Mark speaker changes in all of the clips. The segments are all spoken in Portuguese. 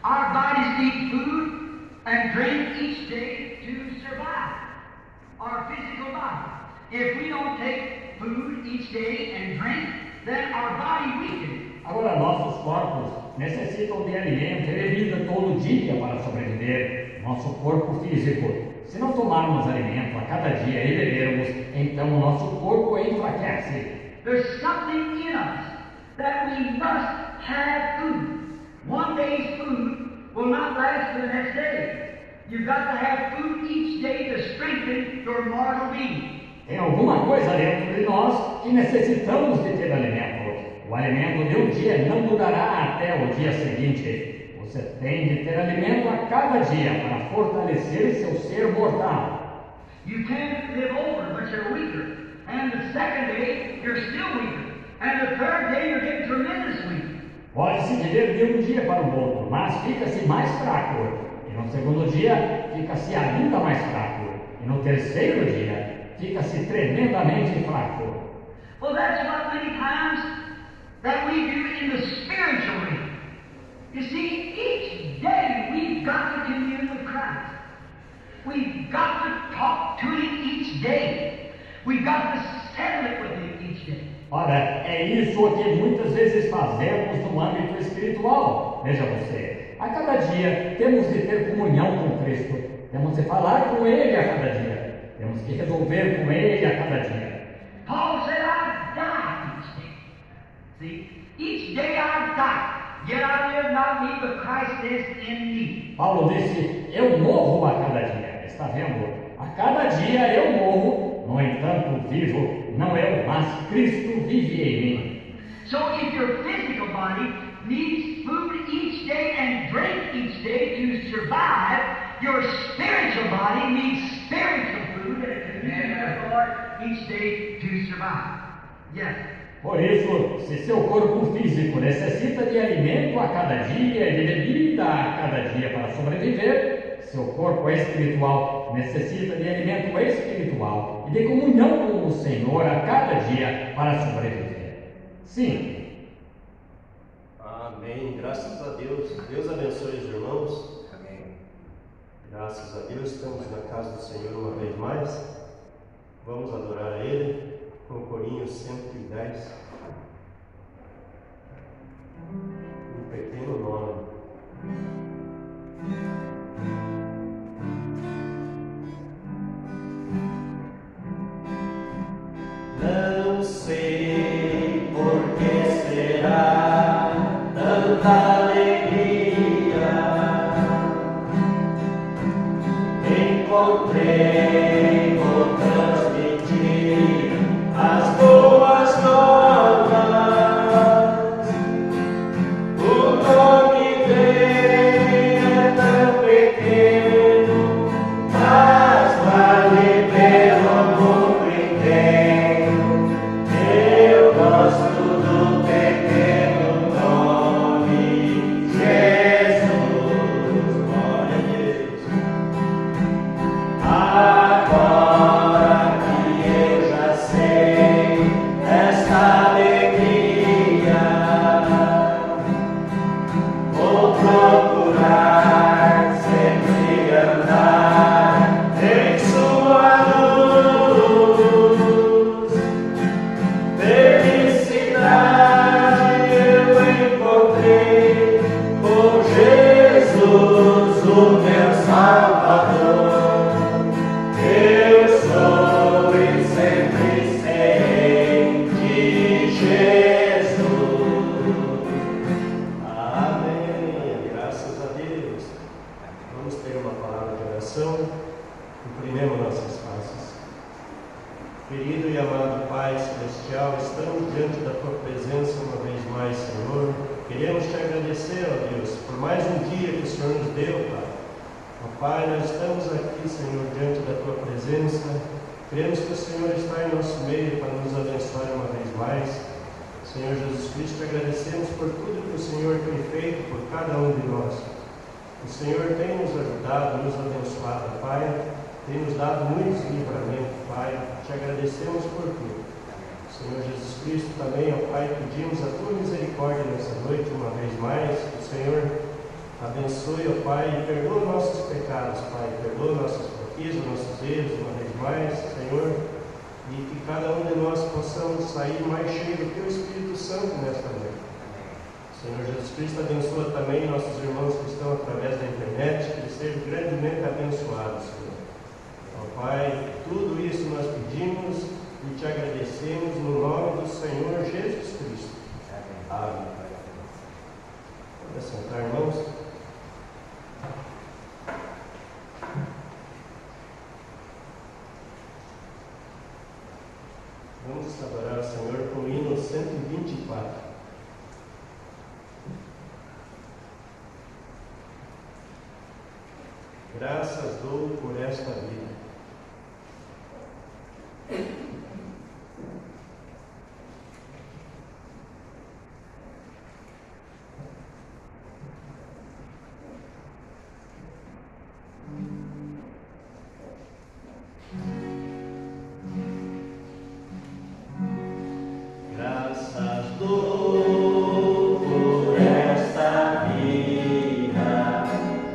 Speaker 1: Our bodies need food and drink each day to survive. Our physical body. If we don't take food each day and drink, then our body weakens.
Speaker 2: Agora, nossos corpos necessitam de alimento e bebida todo dia para sobreviver. Nosso corpo físico. Se não tomarmos alimento a cada dia e bebermos, então o nosso corpo enfraquece.
Speaker 1: There's something in us that we must have food. One day's food will not last for the next day. You've got to have food each day to strengthen your mortal being.
Speaker 2: Tem alguma coisa dentro de nós que necessitamos de ter alimento. O alimento de um dia não durará até o dia seguinte. Você tem de ter alimento a cada dia para fortalecer seu ser mortal.
Speaker 1: You can't live over, but you're weaker. And the second day, you're still weaker. And the third day, you're getting tremendous weak.
Speaker 2: Pode-se viver de um dia para o outro, mas fica-se mais fraco. E no segundo dia, fica-se ainda mais fraco. E no terceiro dia, fica-se tremendamente fraco.
Speaker 1: Well, that's what many times that we do in the spiritual realm. You see, each day we've got to commune with Christ. We've got to talk to Him each day. We've got to settle it with Him each day.
Speaker 2: Ora, é isso que muitas vezes fazemos no âmbito espiritual. Veja você, a cada dia temos de ter comunhão com Cristo. Temos de falar com Ele a cada dia. Temos que resolver com Ele a cada dia.
Speaker 1: Paul said, I die each day. See, each day I die. Yet I live not me, but Christ is in me.
Speaker 2: Paulo disse, eu morro a cada dia. Está vendo? A cada dia eu morro, no entanto vivo, não eu, mas Cristo vive em mim.
Speaker 1: So if your physical body needs food each day and drink each day to survive, your spiritual body needs spiritual food and communion with the Lord each day to survive. Yes.
Speaker 2: Por isso, se seu corpo físico necessita de alimento a cada dia e de bebida a cada dia para sobreviver, seu corpo espiritual necessita de alimento espiritual e de comunhão com o Senhor a cada dia para sobreviver. Sim.
Speaker 3: Amém. Graças a Deus. Deus abençoe os irmãos.
Speaker 4: Amém.
Speaker 3: Graças a Deus. Estamos na casa do Senhor uma vez mais. Vamos adorar a Ele com o corinho 110. Um pequeno nome. Não sei por que será tanta alegria. Encontrei, vou transmitir as boas novas. O nome dele é tão pequeno, mas vale pelo mundo inteiro. Eu gosto do pequeno nome Jesus. Glória a Deus. Agora que eu já sei esta alegria, vou procurar sempre andar em sua luz. Felicidade eu encontrei com Jesus, o meu Salvador. Eu sou e sempre serei de Jesus. Amém. Graças a Deus. Vamos ter uma palavra de oração. Cumprimemos nossas faces. Querido e amado Pai Celestial, estamos diante da Tua presença uma vez mais, Senhor. Queremos Te agradecer, ó Deus, por mais um dia que o Senhor nos deu, Pai. Ó Pai, nós estamos aqui, Senhor, diante da Tua presença. Cremos que o Senhor está em nosso meio para nos abençoar uma vez mais. Senhor Jesus Cristo, te agradecemos por tudo que o Senhor tem feito por cada um de nós. O Senhor tem nos ajudado, nos abençoado, Pai. Tem nos dado muitos livramentos, Pai. Te agradecemos por tudo. Senhor Jesus Cristo, também, ó Pai, pedimos a Tua misericórdia nessa noite uma vez mais. Que o Senhor Abençoe, ó Pai, e perdoa nossos pecados, Pai. Perdoa nossas fraquezas, nossos erros, uma vez mais, Senhor. E que cada um de nós possamos sair mais cheio do Teu Espírito Santo nesta noite. Senhor Jesus Cristo, abençoa também nossos irmãos que estão através da internet, que eles sejam grandemente abençoados, Senhor. Ó Pai, tudo isso nós pedimos e te agradecemos no nome do Senhor Jesus Cristo. Amém. Pode sentar, irmãos. Vamos adorar o Senhor com o hino 124. Graças dou por esta vida. Graças dou por esta vida,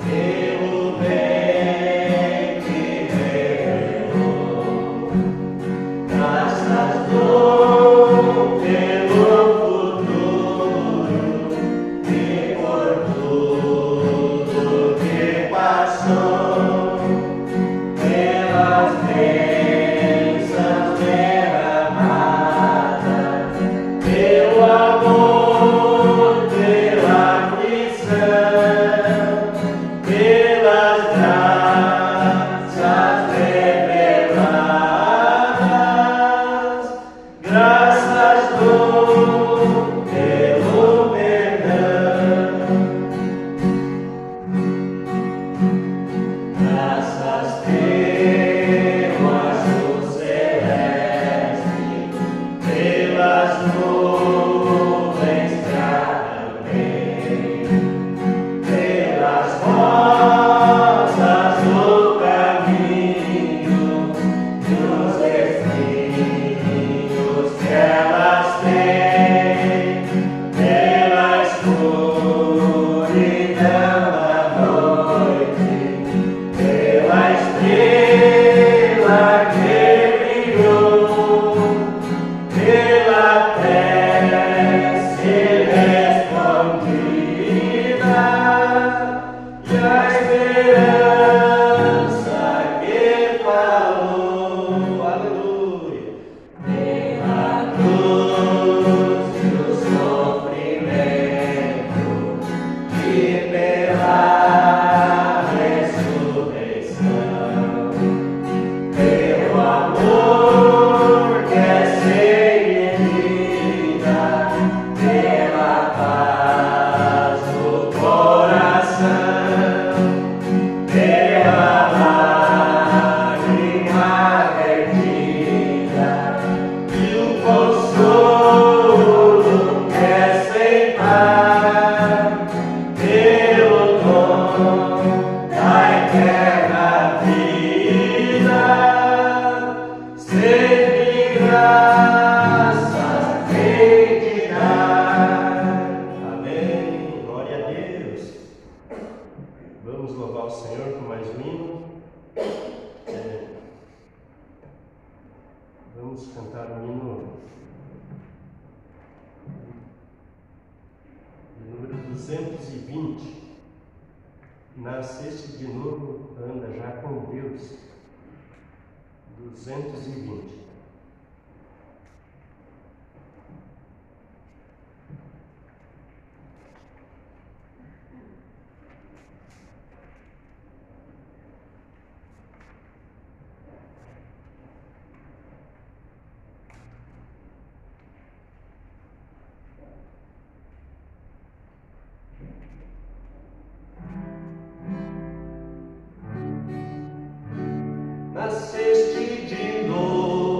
Speaker 3: pelo bem que revelou. Graças dou pelo futuro e por tudo que passou, pelas bênçãos derramadas, pelo amor, pela aflição, pelas graças reveladas. Graças dou pelo perdão. Graças pelo azul celeste, pelas nuvens que andei, pelas rosas do caminho, dos espinhos que elas têm, pela escuridão da noite, pela estrela que brilhou, pela prece respondida e a esperança que falou. Aleluia! Pela cruz e o sofrimento e pela ressurreição, pelo amor que é sem medida, pela paz do coração, pela lágrima vertida e o consolo que é sem par, pelo dom da eterna vida, sempre graças hei de dar. Amém. Glória a Deus. Vamos louvar o Senhor com mais um hino. Vamos cantar o hino de número 220. Nasceste de novo, anda já com Deus. 220. Nasceste de novo.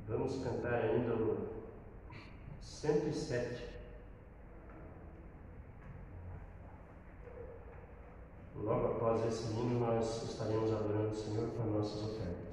Speaker 3: Vamos cantar ainda o 107. Logo após esse hino, nós estaremos adorando o Senhor com as nossas ofertas.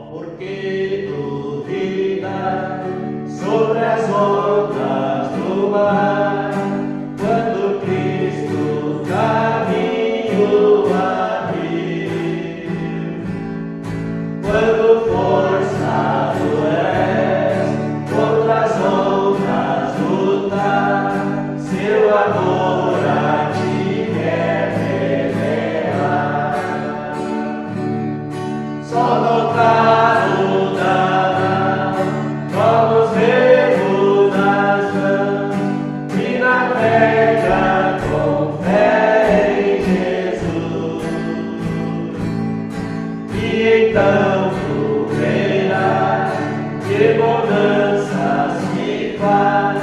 Speaker 4: Porque duvida sobre as ondas do mar, quando Cristo caminho abriu, quando forçado és contra as ondas lutar, seu amor a ti quer revelar. Só notar então tu verás que bonanças me faz,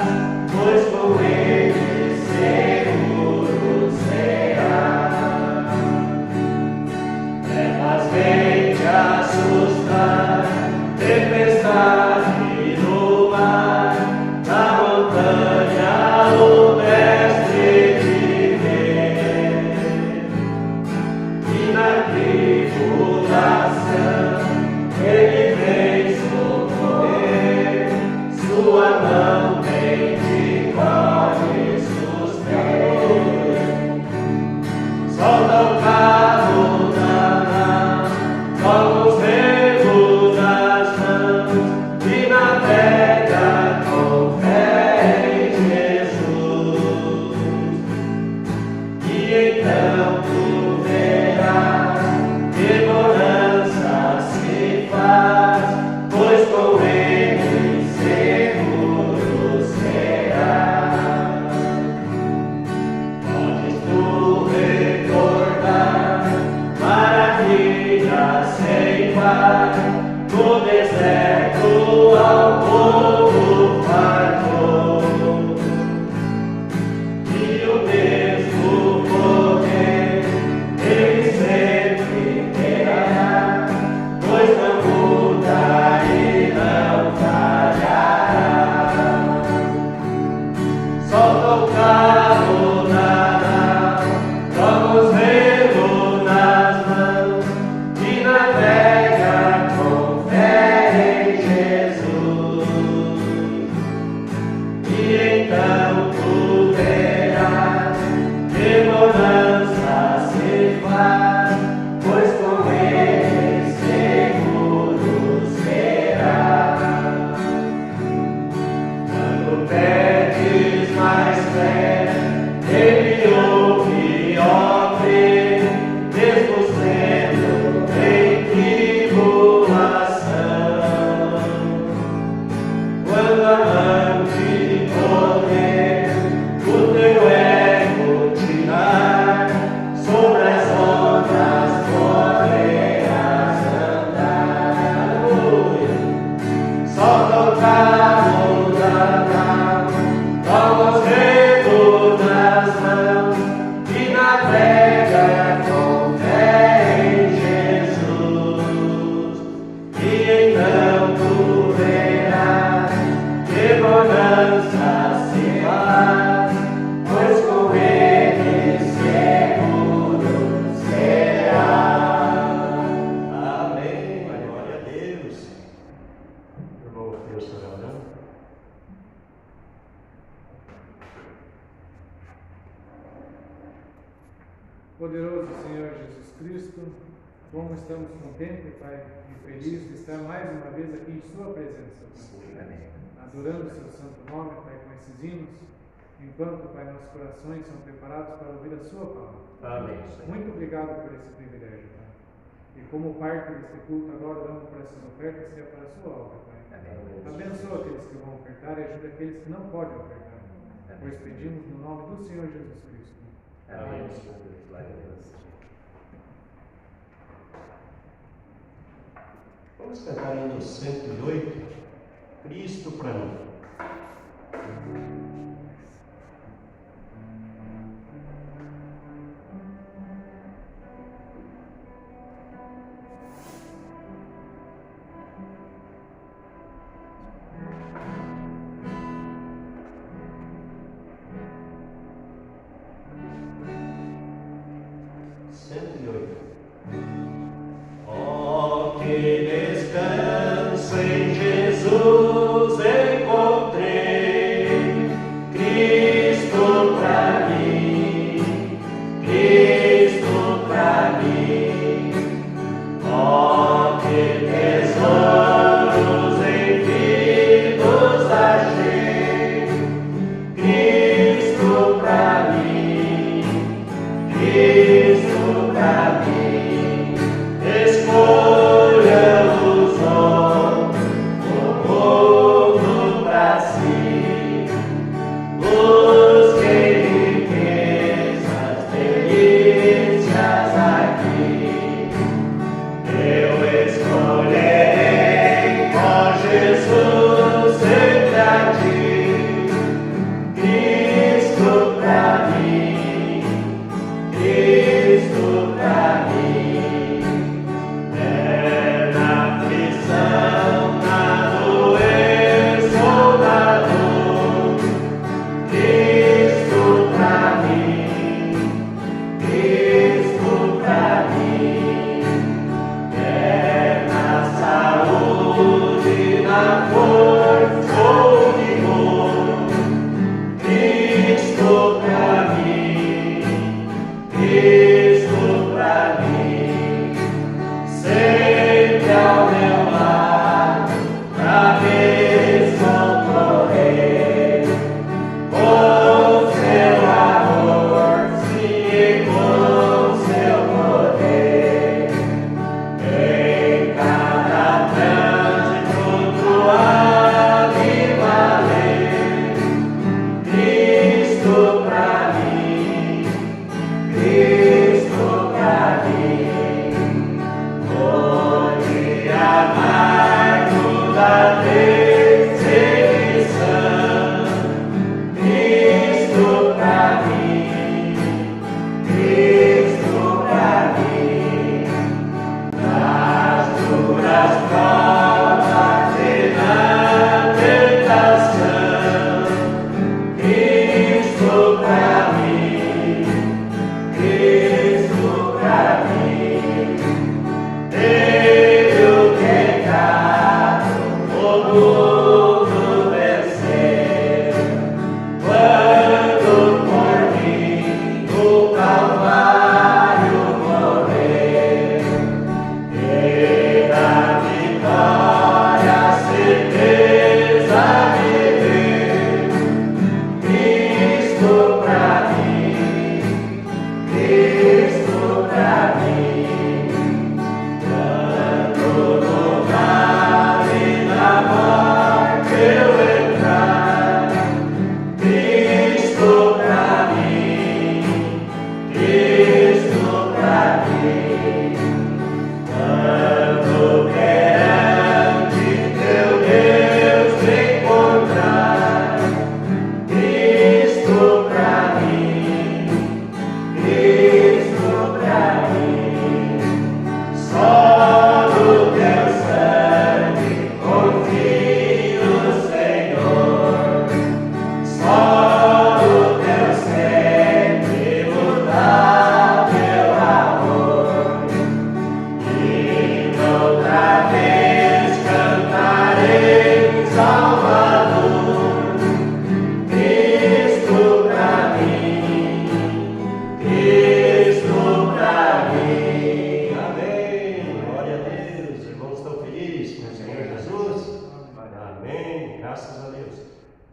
Speaker 4: pois com ele seguro será. Trevas vem te assustar, tempestade no mar, na montanha o mestre te vê, e na tribulação, Ele vem socorrer, sua mão tem de corre suster. Solta o carro da nau, toca os remos das mãos e navega com fé em Jesus. E então tu verás que bonança se faz, pois com ele seguro será. Podes tu recordar maravilhas sem par, no deserto ao povo fartou. E o mesmo poder ele sempre terá, pois não muda e não falhará. Solta o carro da nau, toca os remos nas mãos e navega com fé em Jesus. E então tu verás que bonança se faz, pois com ele seguro será. Quando pedes mais fé, ele ouve, ó crê, mesmo sendo em tribulação. Quando a mão te correr, o teu ego tirar, sobre as ondas poderás andar. Aleluia. Solta o carro da nau, toca os remos nas mãos e navega com fé em Jesus. E então tu verás que bonança se faz, pois com ele seguro será. Amém.
Speaker 3: Glória a Deus. Irmão Mateus, está orando?
Speaker 5: Poderoso Senhor Jesus Cristo, como estamos contentes, Pai, e felizes de estar mais uma vez aqui em Sua presença, Pai. Adorando o Seu santo nome, Pai, com esses hinos, enquanto, Pai, nossos corações são preparados para ouvir a Sua palavra.
Speaker 3: Amém, Senhor.
Speaker 5: Muito obrigado por esse privilégio, Pai. E como parte deste culto, agora oramos por essas ofertas que é para a Sua obra, Pai. Abençoa aqueles que vão ofertar e ajuda aqueles que não podem ofertar, pois pedimos no nome do Senhor Jesus Cristo.
Speaker 3: Amém. Vamos cantar hino 108, Cristo para mim.
Speaker 4: Oh, que descanso em Jesus encontrei.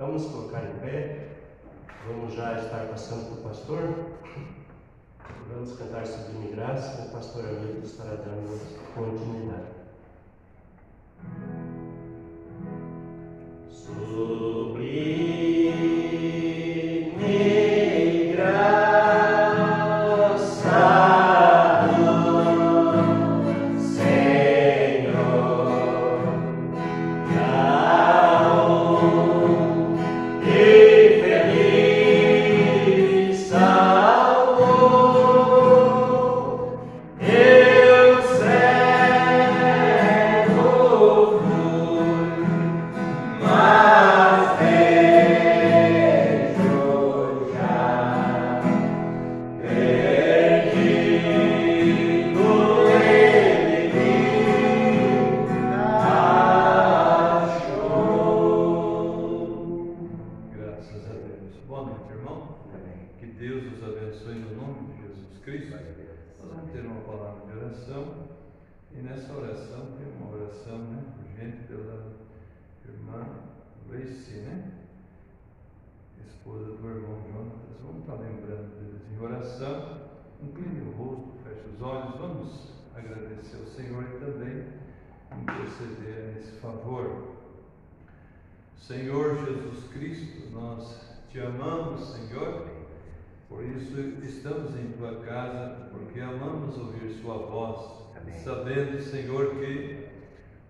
Speaker 3: Vamos colocar em pé. Vamos já estar passando para o pastor. Vamos cantar Sublime Graça. O pastor Hamilton estará dando continuidade.
Speaker 4: Sublime graça.
Speaker 6: E nessa oração tem uma oração, né, urgente pela irmã Leice, né, esposa do irmão Jonatas. Vamos estar lembrando deles em oração. Incline o rosto, feche os olhos. Vamos agradecer ao Senhor e também interceder nesse favor. Senhor Jesus Cristo, nós te amamos, Senhor. Por isso estamos em tua casa, porque amamos ouvir sua voz. Sabendo, Senhor, que,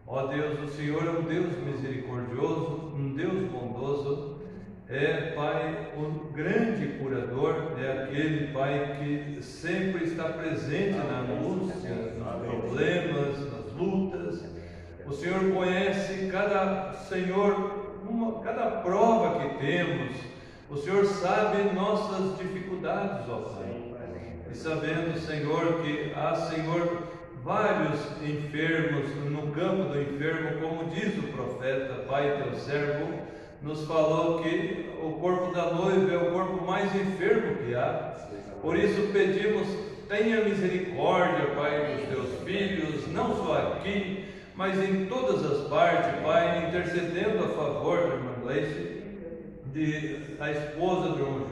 Speaker 6: ó Deus, o Senhor é um Deus misericordioso, um Deus bondoso, é, Pai, o grande curador, é aquele, Pai, que sempre está presente na angústia, nos problemas, nas lutas. O Senhor conhece cada, Senhor, cada prova que temos. O Senhor sabe nossas dificuldades, ó Pai. E sabendo, Senhor, que há, Senhor, vários enfermos no campo do enfermo, como diz o profeta, Pai, teu servo, nos falou que o corpo da noiva é o corpo mais enfermo que há. Por isso pedimos, tenha misericórdia, Pai, dos teus filhos, não só aqui, mas em todas as partes, Pai, intercedendo a favor da irmã Gleice, da esposa do irmão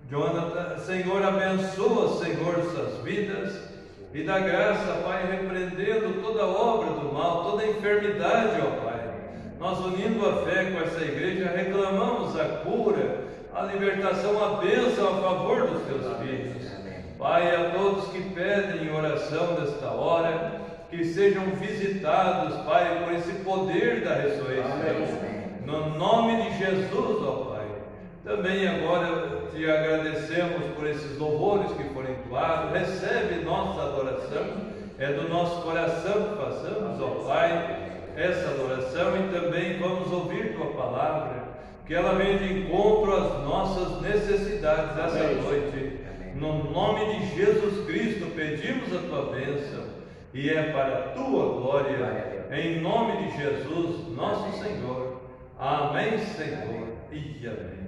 Speaker 6: Jonathan. Senhor, abençoa, Senhor, suas vidas. E dá graça, Pai, repreendendo toda obra do mal, toda enfermidade, ó Pai. Nós, unindo a fé com essa igreja, reclamamos a cura, a libertação, a bênção a favor dos teus filhos. Pai, a todos que pedem em oração nesta hora, que sejam visitados, Pai, por esse poder da ressurreição. No nome de Jesus, ó Pai. Também agora te agradecemos por esses louvores que foram entoados. Recebe nossa adoração, é do nosso coração que façamos, ó Pai, essa adoração, e também vamos ouvir tua palavra, que ela venha de encontro às nossas necessidades essa noite. No nome de Jesus Cristo pedimos a tua bênção, e é para a tua glória, em nome de Jesus, nosso Senhor. Amém, Senhor, e amém.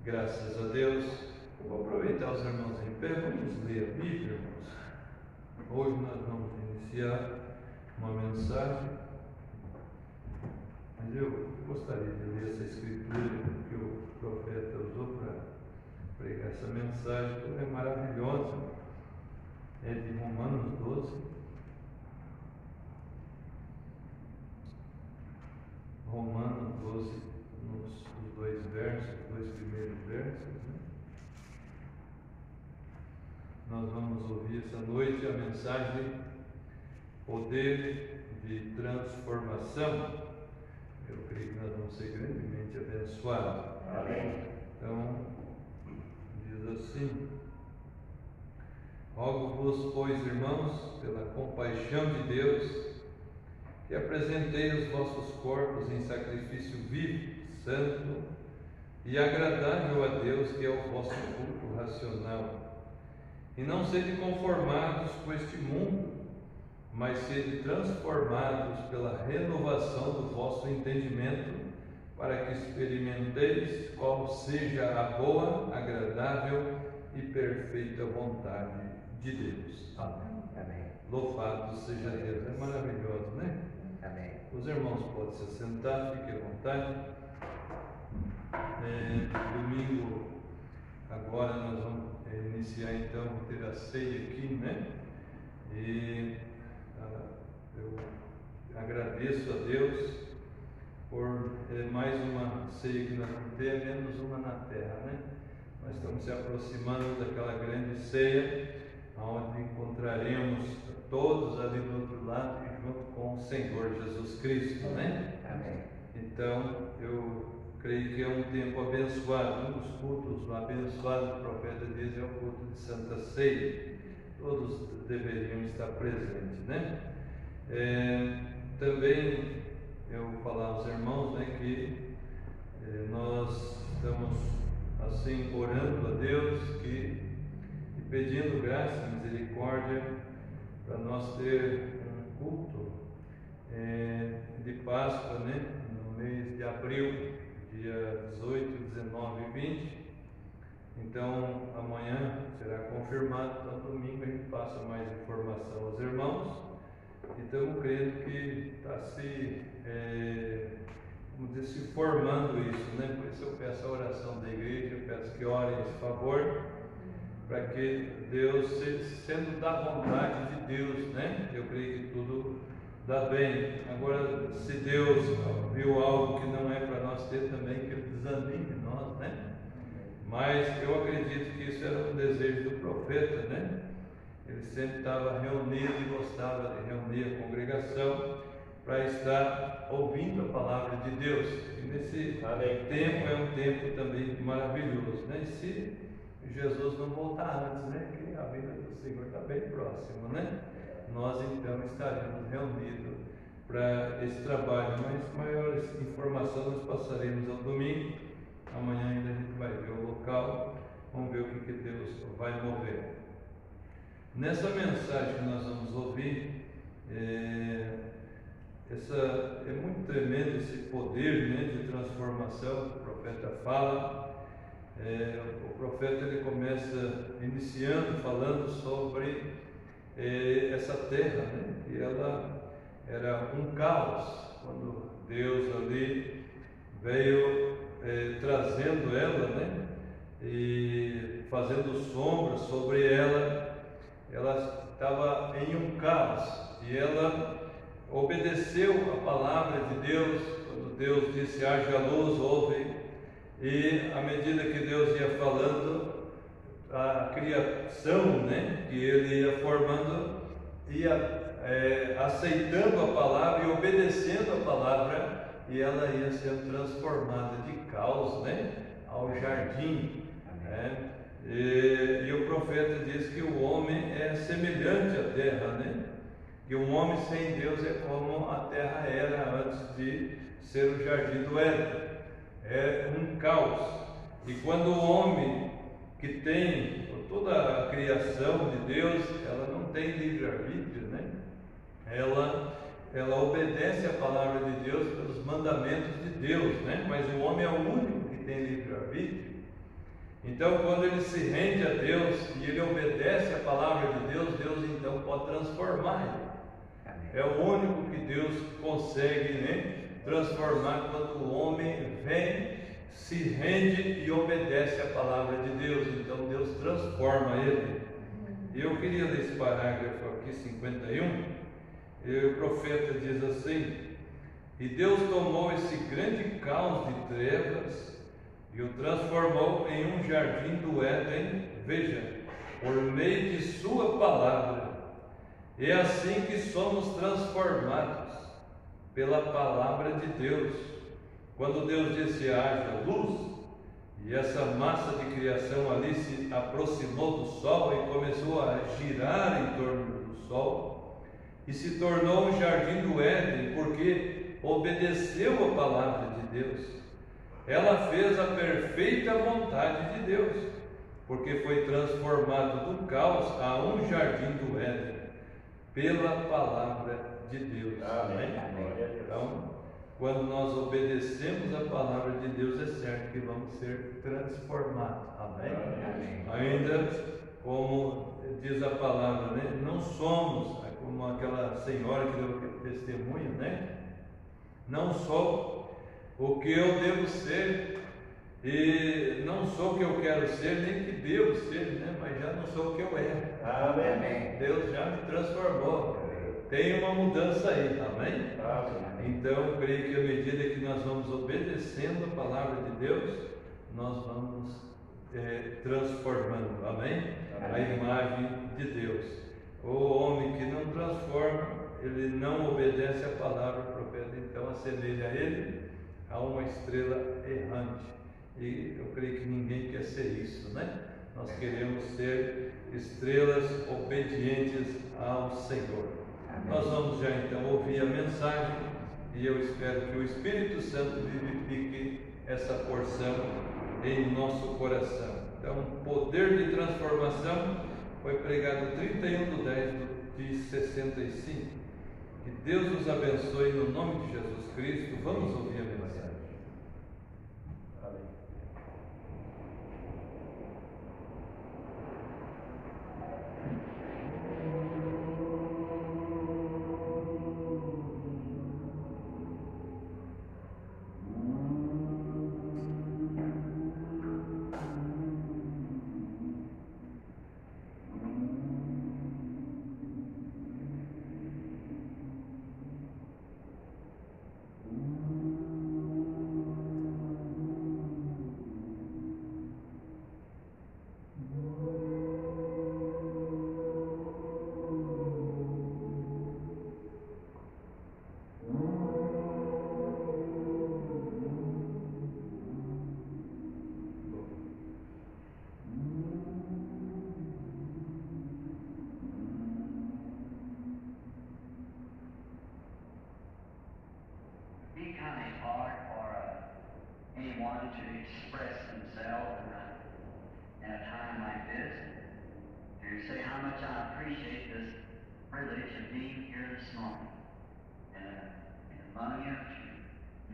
Speaker 6: Graças a Deus. Eu vou aproveitar os irmãos em pé, vamos ler a Bíblia, irmãos. Hoje nós vamos iniciar uma mensagem, mas eu gostaria de ler essa escritura que o profeta usou para pregar essa mensagem, que é maravilhosa. É de Romanos 12. Romanos 12, nos dois primeiros versos, né? Nós vamos ouvir essa noite a mensagem Poder de Transformação. Eu creio que nós vamos ser grandemente abençoados. Amém. Então, diz assim: rogo-vos, pois, irmãos, pela compaixão de Deus, que apresentei os vossos corpos em sacrifício vivo, santo e agradável a Deus, que é o vosso culto racional. E não sede conformados com este mundo, mas sede transformados pela renovação do vosso entendimento, para que experimenteis qual seja a boa, agradável e perfeita vontade de Deus. Amém. Amém. Louvado seja Deus. É maravilhoso, né? Amém. Os irmãos podem se assentar, fiquem à vontade. Domingo, agora nós vamos iniciar então, ter a ceia aqui, né? E eu agradeço a Deus por mais uma ceia que nós vamos ter, menos uma na terra, né? Nós estamos se aproximando daquela grande ceia, onde encontraremos todos ali do outro lado e junto com o Senhor Jesus Cristo, né?
Speaker 1: Amém.
Speaker 6: Então, eu creio que é um tempo abençoado. Um dos cultos abençoados do profeta diz é o culto de Santa Ceia. Todos deveriam estar presentes, né? Também eu vou falar aos irmãos, né, que nós estamos assim orando a Deus e pedindo graça e misericórdia para nós ter um culto de Páscoa, né, no mês de abril, dia 18, 19 e 20. Então amanhã será confirmado, então domingo a gente passa mais informação aos irmãos. E estamos crendo que está se formando isso, né? Por isso eu peço a oração da igreja, eu peço que orem esse favor, para que Deus, sendo da vontade de Deus, né? Eu creio que tudo dá bem. Agora, se Deus viu algo que não é para nós ter também, que Ele desanime nós, né? Mas eu acredito que isso era um desejo do profeta, né? Ele sempre estava reunido e gostava de reunir a congregação para estar ouvindo a palavra de Deus. E nesse tempo é um tempo também maravilhoso, né? E se Jesus não voltar antes, né? Que a vinda do Senhor está bem próxima, né? Nós então estaremos reunidos para esse trabalho. Mas maiores informações nós passaremos ao domingo. Amanhã ainda a gente vai ver o local, vamos ver o que Deus vai mover. Nessa mensagem que nós vamos ouvir, é muito tremendo esse poder, né, de transformação que o profeta fala. O profeta ele começa iniciando falando sobre essa terra, né, que ela era um caos quando Deus ali veio trazendo ela, né, e fazendo sombra sobre ela. Ela estava em um caos e ela obedeceu a palavra de Deus. Quando Deus disse haja luz, houve, e à medida que Deus ia falando, a criação, né, que Ele ia formando, ia aceitando a palavra e obedecendo a palavra, e ela ia sendo transformada de caos, né, ao jardim, né? E o profeta diz que o homem é semelhante à terra, né? Que um homem sem Deus é como a terra era antes de ser o jardim do Éden. É um caos. E quando o homem que tem toda a criação de Deus, ela não tem livre-arbítrio, né? Ela obedece a palavra de Deus pelos mandamentos de Deus, né? Mas o homem é o único que tem livre-arbítrio. Então, quando ele se rende a Deus e ele obedece a palavra de Deus, Deus então pode transformar ele. É o único que Deus consegue, né, transformar quando o homem vem, se rende e obedece a palavra de Deus. Então, Deus transforma ele. E eu queria ler esse parágrafo aqui, 51. E o profeta diz assim: e Deus tomou esse grande caos de trevas e o transformou em um jardim do Éden, veja, por meio de sua palavra. É assim que somos transformados pela palavra de Deus. Quando Deus disse haja luz, e essa massa de criação ali se aproximou do sol e começou a girar em torno do sol, e se tornou um jardim do Éden, porque obedeceu a palavra de Deus. Ela fez a perfeita vontade de Deus, porque foi transformado do caos a um jardim do Éden, pela palavra de Deus.
Speaker 4: Amém.
Speaker 6: Então, quando nós obedecemos a palavra de Deus, é certo que vamos ser transformados. Amém?
Speaker 4: Amém.
Speaker 6: Ainda, como diz a palavra, né? Não somos como aquela senhora que deu testemunho, né? Não sou o que eu devo ser, E não sou o que eu quero ser, nem que devo ser, né? Mas já não sou o que eu era.
Speaker 4: Amém.
Speaker 6: Deus já me transformou. Tem uma mudança aí, amém?
Speaker 4: Amém.
Speaker 6: Então, eu creio que à medida que nós vamos obedecendo a palavra de Deus, nós vamos transformando, amém? A imagem de Deus. O homem que não transforma, ele não obedece a palavra do profeta, então assemelha ele a uma estrela errante. E eu creio que ninguém quer ser isso, né? Nós queremos ser estrelas obedientes ao Senhor. Nós vamos já então ouvir a mensagem e eu espero que o Espírito Santo vivifique essa porção em nosso coração. Então, poder de transformação foi pregado 31/10/65. Que Deus nos abençoe no nome de Jesus Cristo. Vamos ouvir a mensagem.
Speaker 1: Anyone to express themselves in a time like this, to say how much I appreciate this privilege of being here this morning, and among you to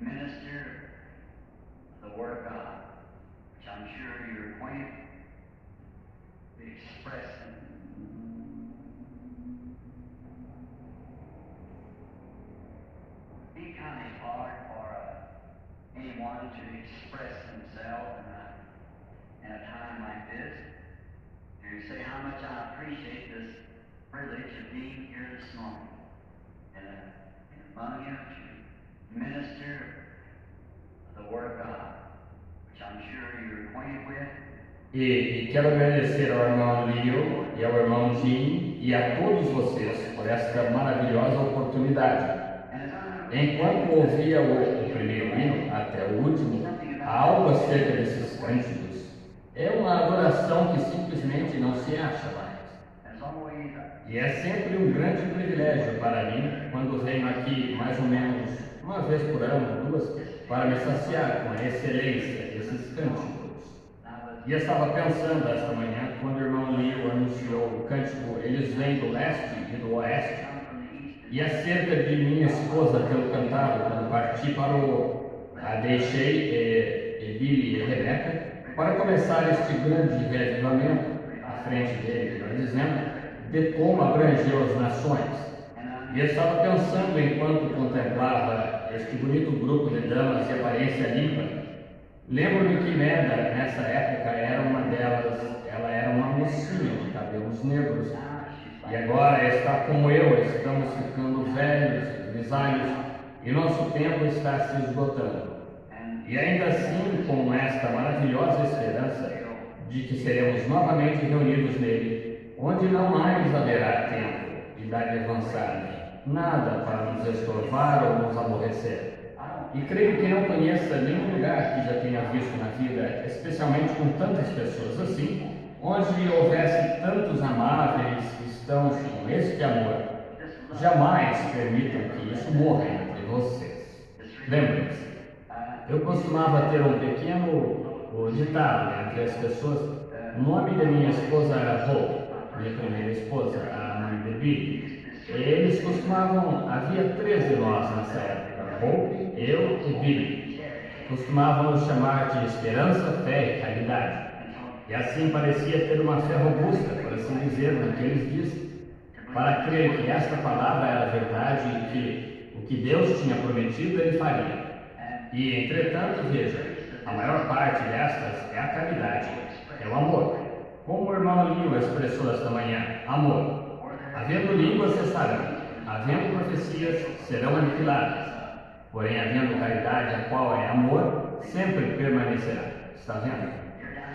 Speaker 1: minister the Word of God, which I'm sure you're acquainted with expressing. Be kind of hard for anyone to express themselves in a time like this, to say how much I appreciate this privilege of being here this morning, and among you to minister the Word of God, which I'm sure you're acquainted with.
Speaker 2: E quero agradecer ao irmão Leo e ao irmão Jim e a todos vocês por esta maravilhosa oportunidade. Enquanto ouvia o primeiro hino até o último, há algo acerca desses cânticos. É uma adoração que simplesmente não se acha mais. E é sempre um grande privilégio para mim, quando venho aqui mais ou menos uma vez por ano, duas, para me saciar com a excelência desses cânticos. E eu estava pensando esta manhã, quando o irmão Leo anunciou o cântico Eles Vêm do Leste e do Oeste, e acerca de minha esposa tê-lo cantado quando parti para deixei Billy e Rebeca para começar este grande reavivamento à frente dele, melhor dizendo, de como abrangeu as nações. E eu estava pensando enquanto contemplava este bonito grupo de damas de aparência limpa. Lembro-me que Meda, nessa época, era uma delas, ela era uma mocinha de cabelos negros. E agora está como eu, estamos ficando velhos, grisalhos, e nosso tempo está se esgotando. E ainda assim, com esta maravilhosa esperança de que seremos novamente reunidos nele, onde não mais haverá tempo, idade avançada, nada para nos estorvar ou nos aborrecer. E creio que não conheça nenhum lugar que já tenha visto na vida, especialmente com tantas pessoas assim, onde houvesse tantos amáveis cristãos com este amor. Jamais permitam que isso morra entre vocês. Lembrem-se, eu costumava ter um pequeno ditado entre as pessoas. O nome da minha esposa era Hope, minha primeira esposa, a mãe de Billy. Eles costumavam, havia 13 nós nessa época, Hope, eu e Billy. Costumavam nos chamar de esperança, fé e caridade. E assim parecia ter uma fé robusta, por assim dizer, naqueles dias, para crer que esta palavra era verdade e que o que Deus tinha prometido ele faria. E, entretanto, veja, A maior parte destas é a caridade, é o amor. Como o irmão Lio expressou esta manhã, amor. Havendo línguas cessarão, havendo profecias serão aniquiladas. Porém, havendo caridade, a qual é amor, sempre permanecerá. Está vendo?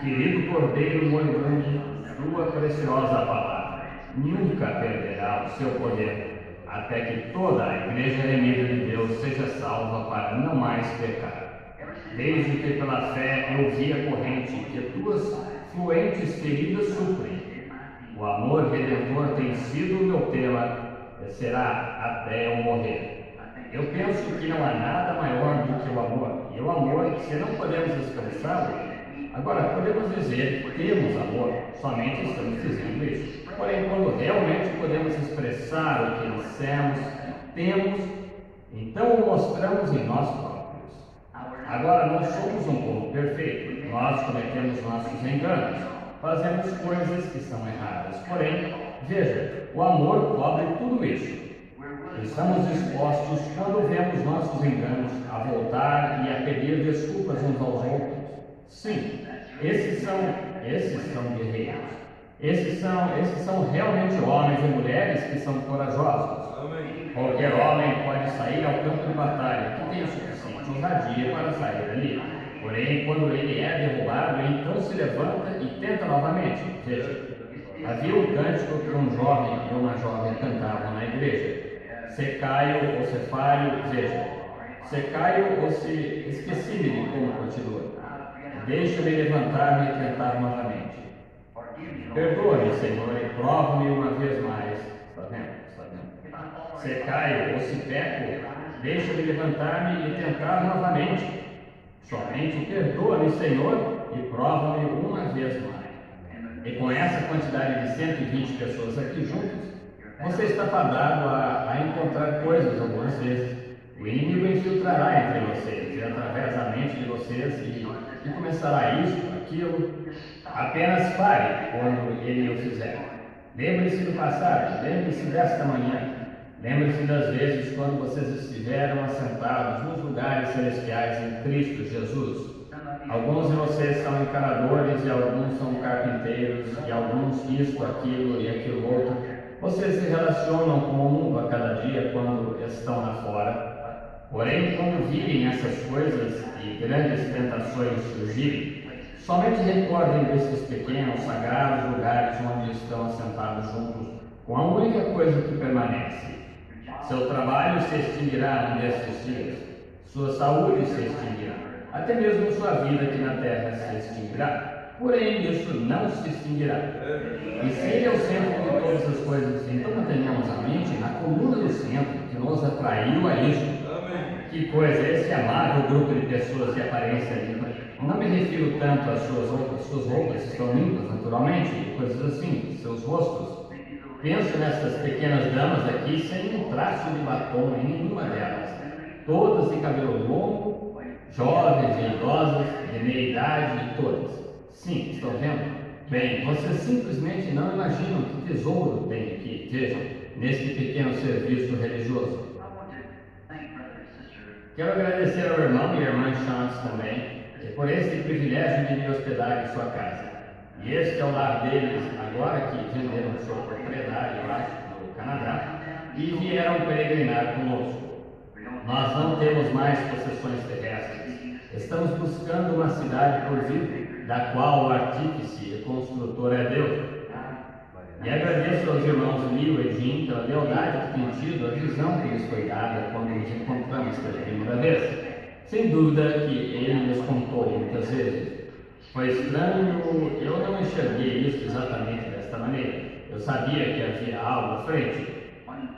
Speaker 2: Querido Cordeiro moribunde, sua preciosa palavra nunca perderá o seu poder, até que toda a Igreja remida de Deus seja salva para não mais pecar. Desde que pela fé eu vi a corrente que tuas fluentes feridas suprem. O amor redentor tem sido o meu tema e será até eu morrer. Eu penso que não há nada maior do que o amor. E o amor, se não podemos expressá-lo, agora podemos dizer que temos amor, somente estamos dizendo isso. Porém, quando realmente podemos expressar o que dissemos, temos, então o mostramos em nós próprios. Agora, não somos um povo perfeito. Nós cometemos nossos enganos, fazemos coisas que são erradas. Porém, veja, o amor cobre tudo isso. Estamos dispostos, quando vemos nossos enganos, a voltar e a pedir desculpas uns aos outros. Sim, esses são guerreiros. Esses são realmente homens e mulheres que são corajosos. Qualquer homem pode sair ao campo de batalha, que tem o suficiente ousadia para sair dali. Porém, quando ele é derrubado, ele então se levanta e tenta novamente. Veja, havia um cântico que um jovem e uma jovem cantavam na igreja. Se caio ou se falho, veja, se caio ou se esqueci-me como continua. Deixa-me levantar-me e tentar novamente. Perdoa-me, Senhor, e prova-me uma vez mais. Está vendo? Está vendo? Se caio ou se peco, deixa-me levantar-me e tentar novamente. Somente perdoa-me, Senhor, e prova-me uma vez mais. E com essa quantidade de 120 pessoas aqui juntas, você está fadado a encontrar coisas algumas vezes. O inimigo infiltrará entre vocês e através da mente de vocês e começará isso, aquilo. Apenas pare quando ele o fizer. Lembre-se do passado, lembre-se desta manhã. Lembre-se das vezes quando vocês estiveram assentados nos lugares celestiais em Cristo Jesus. Alguns de vocês são encanadores e alguns são carpinteiros e alguns isto, aquilo e aquilo outro. Vocês se relacionam com o mundo a cada dia quando estão lá fora. Porém, quando virem essas coisas e grandes tentações surgirem, somente recordem desses pequenos, sagrados lugares onde estão assentados juntos, com a única coisa que permanece. Seu trabalho se extinguirá um destes dias, sua saúde se extinguirá, até mesmo sua vida aqui na terra se extinguirá. Porém, isso não se extinguirá. E se ele é o centro de todas as coisas, então mantenhamos a mente na coluna do centro, que nos atraiu a isso. Que coisa, esse amável grupo de pessoas de aparência limpa. Não me refiro tanto às suas roupas estão limpas naturalmente, e coisas assim, seus rostos. Penso nessas pequenas damas aqui sem um traço de batom em nenhuma delas. Todas de cabelo longo, jovens e idosas, de meia idade e todas. Sim, estão vendo? Bem, vocês simplesmente não imaginam que tesouro tem aqui, vejam, neste pequeno serviço religioso. Quero agradecer ao irmão e à irmã Chance também, por este privilégio de me hospedar em sua casa. E este é o lar deles, agora que venderam sua propriedade, eu acho, no Canadá, e vieram peregrinar conosco. Nós não temos mais possessões terrestres. Estamos buscando uma cidade por vir, da qual o artífice e construtor é Deus. E agradeço aos irmãos Lio e Jim pela lealdade que têm tido a visão que lhes foi dada quando nos encontramos pela primeira vez. Sem dúvida que ele nos contou muitas vezes. Foi estranho, eu não enxerguei isso exatamente desta maneira. Eu sabia que havia algo à frente.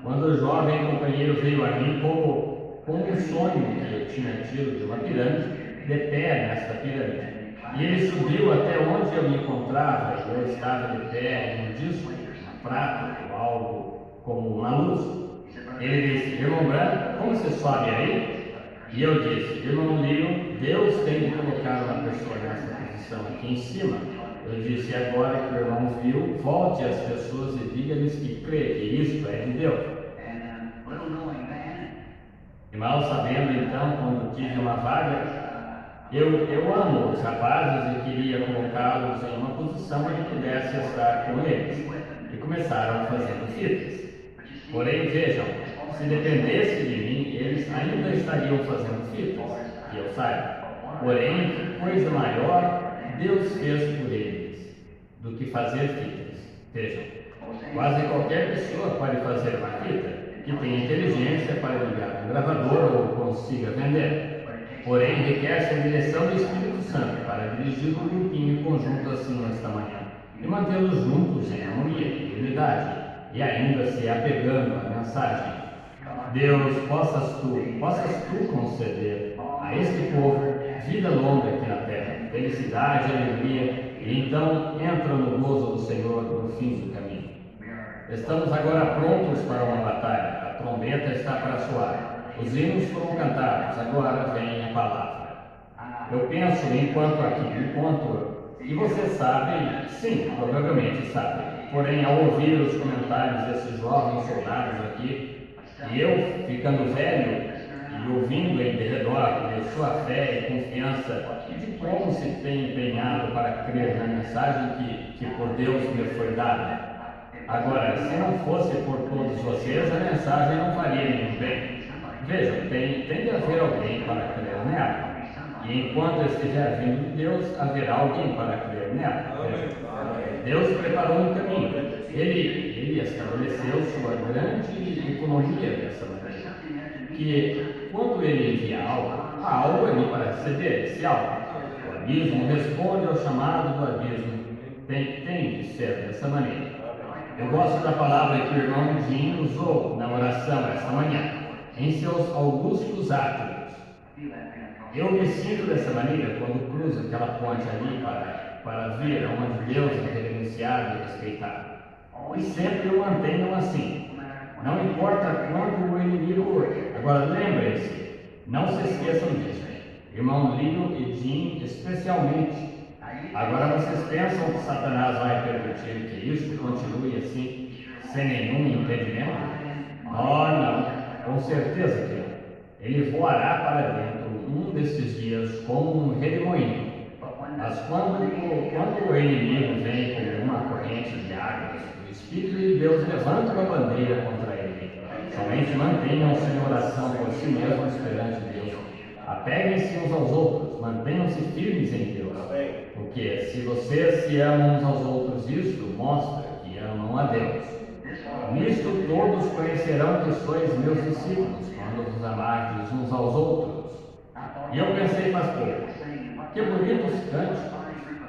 Speaker 2: Quando o jovem companheiro veio a mim como um sonho que eu tinha tido de uma pirâmide, de pé nesta pirâmide. E ele subiu até onde eu me encontrava, e eu estava de pé em um disco, um prato ou algo como uma luz. Ele disse, irmão Branco, como você sobe aí? E eu disse, irmão Lio, Deus tem de colocar uma pessoa nessa posição aqui em cima. Eu disse, agora que o irmão viu, volte às pessoas e diga-lhes que crê que isto é de Deus. E mal sabendo então, quando tive uma vaga, Eu amo os rapazes e queria colocá-los em uma posição onde pudesse estar com eles. E começaram fazendo fitas. Porém, vejam, se dependesse de mim, eles ainda estariam fazendo fitas, que eu saiba. Porém, que coisa maior Deus fez por eles do que fazer fitas. Vejam, quase qualquer pessoa pode fazer uma fita que tenha inteligência para ligar um gravador ou consiga vender. Porém, requer-se a direção do Espírito Santo para dirigir um grupinho conjunto assim esta manhã e mantê-los juntos em harmonia e unidade e ainda se apegando à mensagem. Deus, possas tu conceder a este povo vida longa aqui na terra, felicidade e alegria, e então entra no gozo do Senhor no fim do caminho. Estamos agora prontos para uma batalha, a trombeta está para soar. Os hinos foram cantados, agora vem a palavra. Eu penso, e vocês sabem, sim, provavelmente sabem, porém, ao ouvir os comentários desses jovens soldados aqui, e eu, ficando velho, e ouvindo em derredor de sua fé e confiança, e de como se tem empenhado para crer na mensagem que por Deus me foi dada. Agora, se não fosse por todos vocês, a mensagem não faria nenhum bem. Vejam, tem de haver alguém para crer nela. E enquanto estiver vindo de Deus, haverá alguém para crer nela. Deus preparou um caminho. Ele estabeleceu sua grande economia dessa maneira. Que quando ele envia algo, há algo ali para receber esse algo. O abismo responde ao chamado do abismo. Tem de ser dessa maneira. Eu gosto da palavra que o irmão Jim usou na oração esta manhã, em seus augustos átrios. Eu me sinto dessa maneira quando cruzo aquela ponte ali para vir aonde Deus é reverenciado e respeitado. E sempre o mantenham assim. Não importa quanto o inimigo. Agora lembrem-se, não se esqueçam disso. Irmão Lino e Jim especialmente. Agora vocês pensam que Satanás vai permitir que isso continue assim, sem nenhum impedimento? Oh, não, com certeza que não. Ele voará para dentro um desses dias como um redemoinho. Mas quando o inimigo vem como uma corrente de águas, o Espírito de Deus levanta uma bandeira contra ele. Somente mantenham-se em oração por si mesmos perante Deus. Apeguem-se uns aos outros, mantenham-se firmes em Deus. Porque se vocês se amam uns aos outros, isto mostra que amam a Deus. Nisto todos conhecerão que sois meus discípulos, quando vos amardes uns aos outros. E eu pensei, pastor, que bonitos cânticos,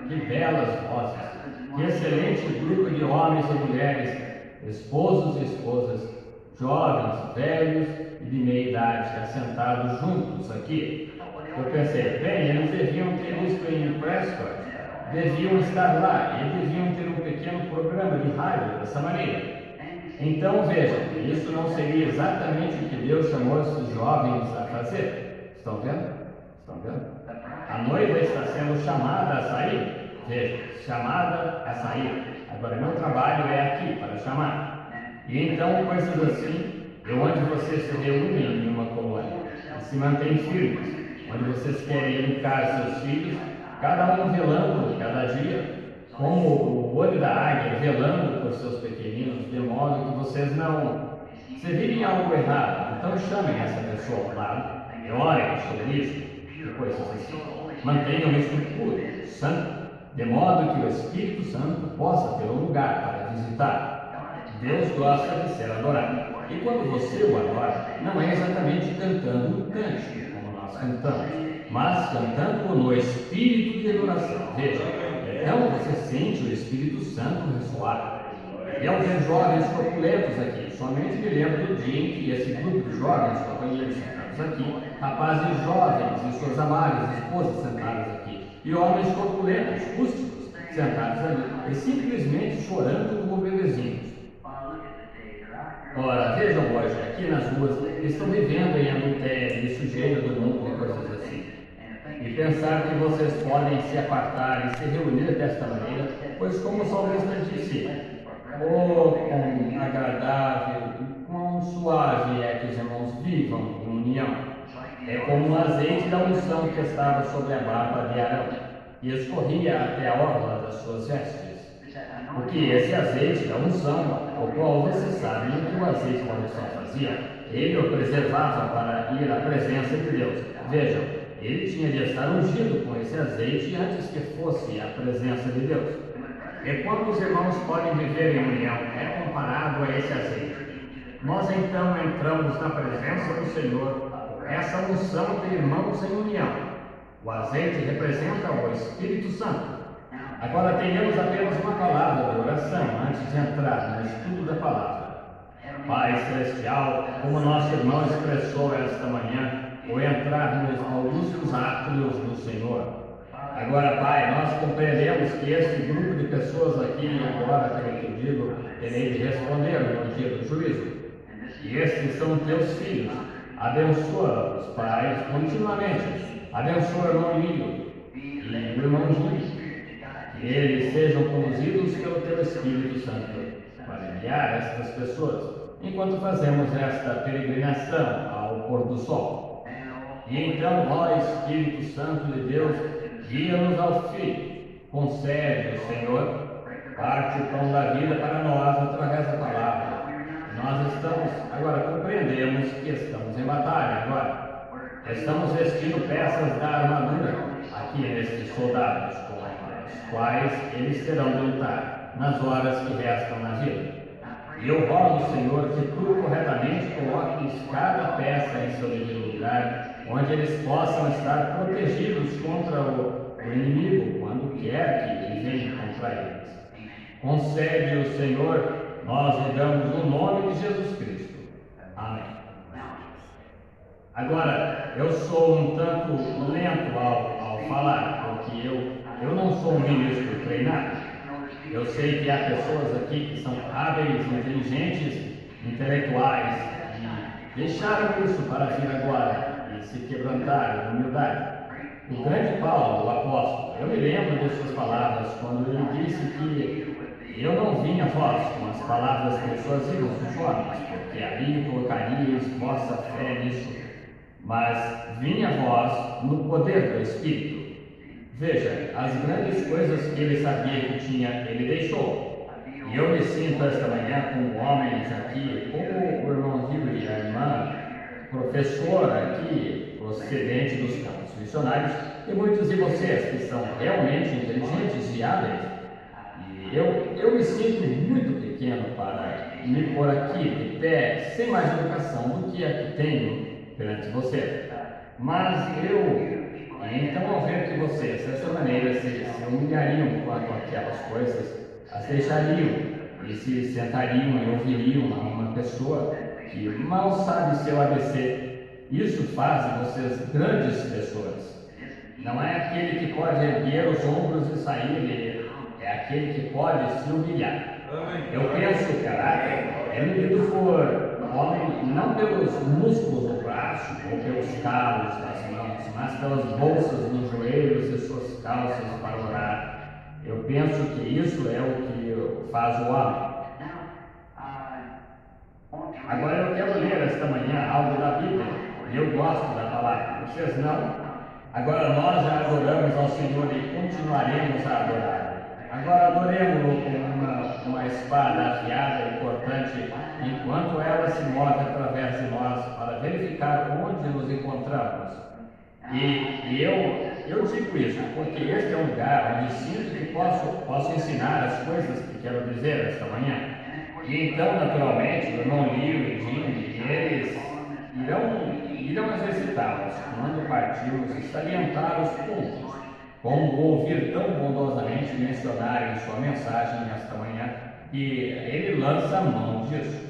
Speaker 2: que belas vozes, que excelente grupo de homens e mulheres, esposos e esposas, jovens, velhos e de meia idade, assentados juntos aqui. Eu pensei, bem, eles deviam ter isto em Prescott, deviam estar lá e deviam ter um pequeno programa de rádio dessa maneira. Então vejam, isso não seria exatamente o que Deus chamou esses jovens a fazer? Estão vendo? Estão vendo? A noiva está sendo chamada a sair. Veja, chamada a sair. Agora, meu trabalho é aqui para chamar. E então, coisas assim, onde vocês se reúnem em uma colônia e se mantêm firmes, onde vocês querem educar seus filhos, cada um velando cada dia, como o olho da águia velando por seus pequeninos, de modo que vocês não se virem algo errado, então chamem essa pessoa ao lado e orem sobre isso, e coisas assim. Mantenham isso puro, santo, de modo que o Espírito Santo possa ter um lugar para visitar. Deus gosta de ser adorado. E quando você o adora, não é exatamente cantando um cântico, como nós cantamos, mas cantando no espírito de adoração. Veja, então você sente o Espírito Santo ressoar. E ao ver jovens corpulentos aqui, somente me lembro do dia em que esse grupo de jovens companheiros sentados aqui, rapazes jovens e suas amáveis esposas sentadas aqui, e homens corpulentos, rústicos, sentados ali, e simplesmente chorando como bebezinhos. Ora, vejam hoje, aqui nas ruas, estão vivendo em adultério e sujeira do mundo e coisas assim. E pensar que vocês podem se apartar e se reunir desta maneira, pois como o salmista disse, quão agradável e quão suave é que os irmãos vivam em união. é como o azeite da unção que estava sobre a barba de Arão, e escorria até a orla das suas vestes. Porque esse azeite da unção, o qual você sabe o que o azeite da unção fazia, ele o preservava para ir à presença de Deus. Vejam, ele tinha de estar ungido com esse azeite antes que fosse à presença de Deus. E quando os irmãos podem viver em união, é comparado a esse azeite. Nós então entramos na presença do Senhor, essa unção de irmãos em união. O azeite representa o Espírito Santo. Agora tenhamos apenas uma palavra de oração antes de entrar no estudo da palavra. Pai Celestial, como nosso irmão expressou esta manhã, o entrarmos nos átrios do Senhor. Agora, Pai, nós compreendemos que este grupo de pessoas aqui, agora, pelo que eu digo, terei de responder no dia do juízo. E estes são teus filhos. Abençoa-os, Pai, continuamente. Abençoa o irmão Lírio e o irmão Júlio. Que eles sejam conduzidos pelo teu Espírito Santo para guiar estas pessoas, enquanto fazemos esta peregrinação ao pôr do sol. E então, ó Espírito Santo de Deus, guia-nos ao fim. Concede, Senhor, parte o pão da vida para nós através da palavra. Nós agora compreendemos que estamos em batalha agora. Estamos vestindo peças da armadura aqui nestes soldados, com os quais eles terão de lutar nas horas que restam na vida. E eu rogo, Senhor, que tu corretamente coloques cada peça em seu devido lugar, onde eles possam estar protegidos contra o inimigo, quando quer que ele venha contra eles. Concede-o, Senhor, nós rogamos no nome de Jesus Cristo. Amém. Agora, eu sou um tanto lento ao falar, porque eu não sou um ministro treinado. Eu sei que há pessoas aqui que são hábeis, inteligentes, intelectuais, e deixaram isso para vir agora e se quebrantar em humildade. O grande Paulo, o apóstolo, eu me lembro de suas palavras quando ele disse que eu não vim a vós com as palavras persuasivas dos homens, porque ali colocarias vossa fé nisso, mas vim a vós no poder do Espírito. Veja, as grandes coisas que ele sabia que tinha, ele deixou. E eu me sinto esta manhã com homens aqui, como o irmão Rio e a irmã, professor aqui, procedente dos campos missionários, e muitos de vocês que são realmente inteligentes e hábeis. E eu me sinto muito pequeno para me pôr aqui de pé, sem mais educação do que a que tenho perante vocês. Mas então, ao ver que vocês, dessa maneira, se humilhariam quanto aquelas coisas, as deixariam e se sentariam e ouviriam a uma pessoa que mal sabe seu ABC, isso faz de vocês grandes pessoas. Não é aquele que pode erguer os ombros e sair, é aquele que pode se humilhar. Eu penso que o caráter é medido por homem, não pelos músculos do braço ou pelos calos das mãos, mas pelas bolsas nos joelhos e suas calças para orar. Eu penso que isso é o que faz o homem. Agora eu quero ler esta manhã algo da Bíblia, e eu gosto da palavra. Vocês não? Agora nós já adoramos ao Senhor e continuaremos a adorar. Agora adoremos-lo com uma espada afiada e cortante, enquanto ela se move através de nós para verificar onde nos encontramos. E eu digo isso porque este é um lugar onde sinto que posso ensinar as coisas que quero dizer esta manhã. E então, naturalmente, o irmão Lírio e Jim, eles irão exercitá-los quando partirmos e salientar os pontos, como ouvir tão bondosamente mencionar em sua mensagem esta manhã, que ele lança a mão disso.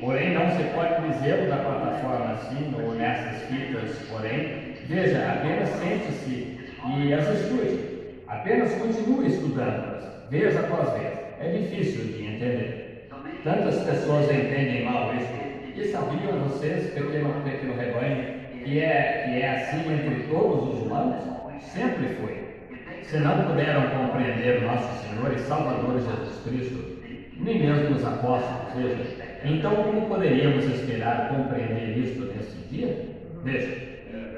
Speaker 2: Porém, não se pode dizê-lo da plataforma assim, ou nessas fitas, porém, veja, apenas sente-se e as estude. Apenas continue estudando-as, vez após vez. É difícil de entender. Tantas pessoas entendem mal isso. E sabiam vocês, pequeno rebanho, que é assim entre todos os humanos? Sempre foi. Se não puderam compreender nosso Senhor e Salvador Jesus Cristo, nem mesmo os apóstolos, veja, então como poderíamos esperar compreender isto nesse dia? Veja,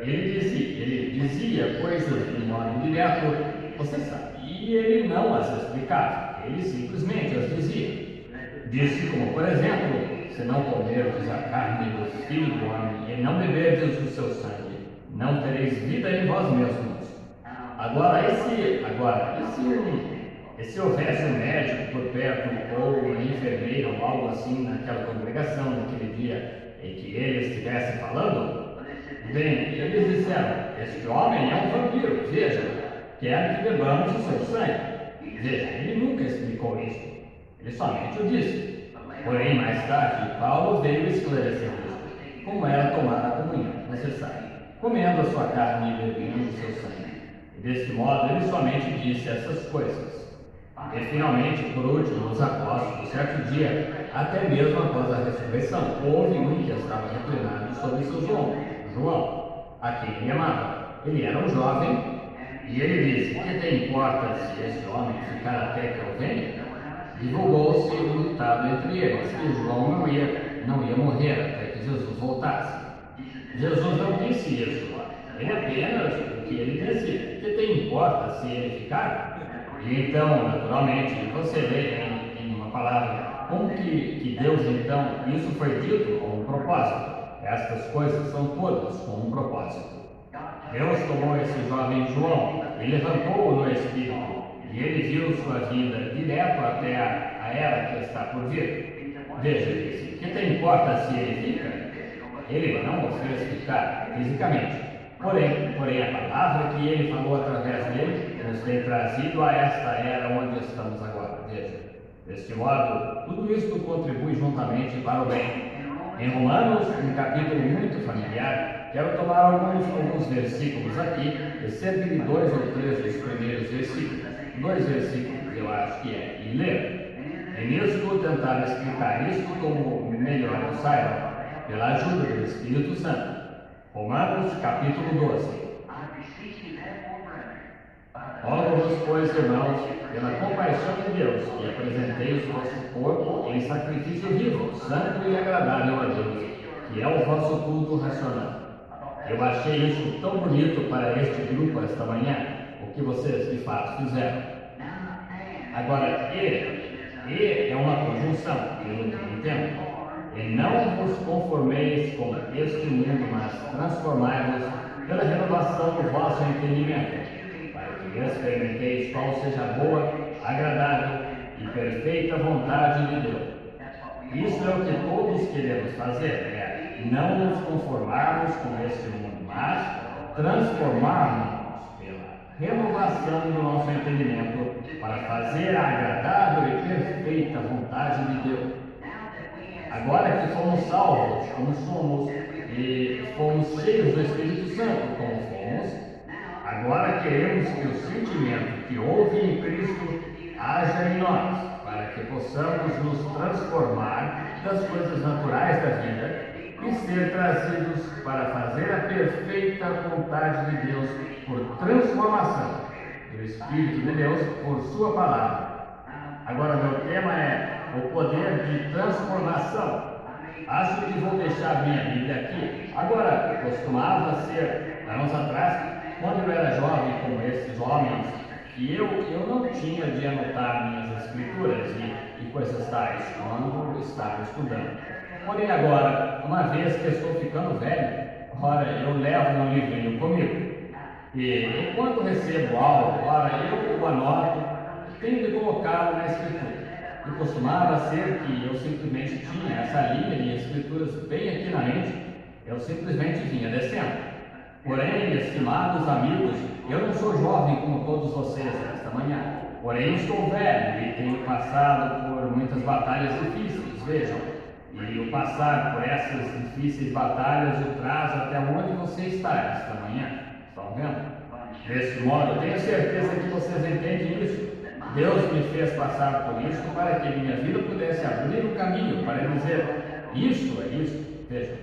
Speaker 2: ele dizia coisas de modo direto, você sabe, e ele não as explicava, ele simplesmente as dizia. Disse como, por exemplo, se não comerdes a carne do Filho do Homem e não beberdes o seu sangue, não tereis vida em vós mesmos. Agora, se houvesse um médico por perto, ou uma enfermeira, ou algo assim, naquela congregação, naquele dia em que ele estivesse falando, bem, eles disseram, este homem é um vampiro, veja, quer que bebamos o seu sangue. Veja, ele nunca explicou isso, ele somente o disse. Porém, mais tarde, Paulo veio esclarecer isso, como era tomar a comunhão, você sabe, comendo a sua carne e bebendo o seu sangue. E deste modo, ele somente disse essas coisas. E finalmente, por último, os apóstolos, certo dia, até mesmo após a ressurreição, houve um que estava reclinado sobre seus ombros, João, a quem ele amava. Ele era um jovem, e ele disse, que tem importa se este homem ficar até que eu venha? Divulgou-se um ditado entre eles, que João não ia morrer até que Jesus voltasse. Jesus não disse isso, ele apenas o que ele disse, que tem importa se ele ficar? E então, naturalmente, você vê em uma palavra, como que Deus, então, isso foi dito com um propósito. Estas coisas são todas com um propósito. Deus tomou esse jovem João e levantou-o no Espírito, e ele viu sua vinda direto até a era que está por vir. Veja, disse, que tem importa se ele fica? Ele não o fez ficar fisicamente. Porém, a palavra que ele falou através dele nos tem trazido a esta era onde estamos agora. Veja, deste modo, tudo isto contribui juntamente para o bem. Em Romanos, um capítulo muito familiar, quero tomar alguns versículos aqui e ser-lhe 2 ou 3 dos primeiros versículos. 2 versículos, eu acho que é, e ler. E nisso tentar explicar isto como melhor eu saiba, pela ajuda do Espírito Santo. Romanos, capítulo 12. Rogo-vos, pois, irmãos, pela compaixão de Deus, que apresenteis o vosso corpo em sacrifício vivo, santo e agradável a Deus, que é o vosso culto racional. Eu achei isso tão bonito para este grupo esta manhã, o que vocês de fato fizeram. Agora, e é uma conjunção, pelo que entendo. E não vos conformeis com este mundo, mas transformai-vos pela renovação do vosso entendimento, para que experimenteis qual seja a boa, agradável e perfeita vontade de Deus. Isso é o que todos queremos fazer, não nos conformarmos com este mundo, mas transformarmos pela renovação do nosso entendimento para fazer a agradável e perfeita vontade de Deus. Agora que fomos salvos, como somos, e fomos cheios do Espírito Santo, como fomos, agora queremos que o sentimento que houve em Cristo haja em nós, para que possamos nos transformar das coisas naturais da vida e ser trazidos para fazer a perfeita vontade de Deus por transformação do Espírito de Deus por sua palavra. Agora, meu tema é o poder de transformação. Acho que vou deixar minha Bíblia aqui. Agora, costumava ser, anos atrás, quando eu era jovem como esses homens, que eu não tinha de anotar minhas escrituras e coisas tais quando estava estudando. Porém, agora, uma vez que estou ficando velho, ora, eu levo um livrinho comigo. E enquanto recebo algo, ora, eu o anoto, tenho de colocá-lo na escritura. E costumava ser que eu simplesmente tinha essa linha de escrituras bem aqui na mente, eu simplesmente vinha descendo. Porém, estimados amigos, eu não sou jovem como todos vocês esta manhã, porém estou velho e tenho passado por muitas batalhas difíceis, vejam. E o passar por essas difíceis batalhas o traz até onde você está esta manhã. Estão vendo? Desse modo, eu tenho certeza que vocês entendem isso. Deus me fez passar por isso para que minha vida pudesse abrir um caminho para dizer, isto é isso, vejam.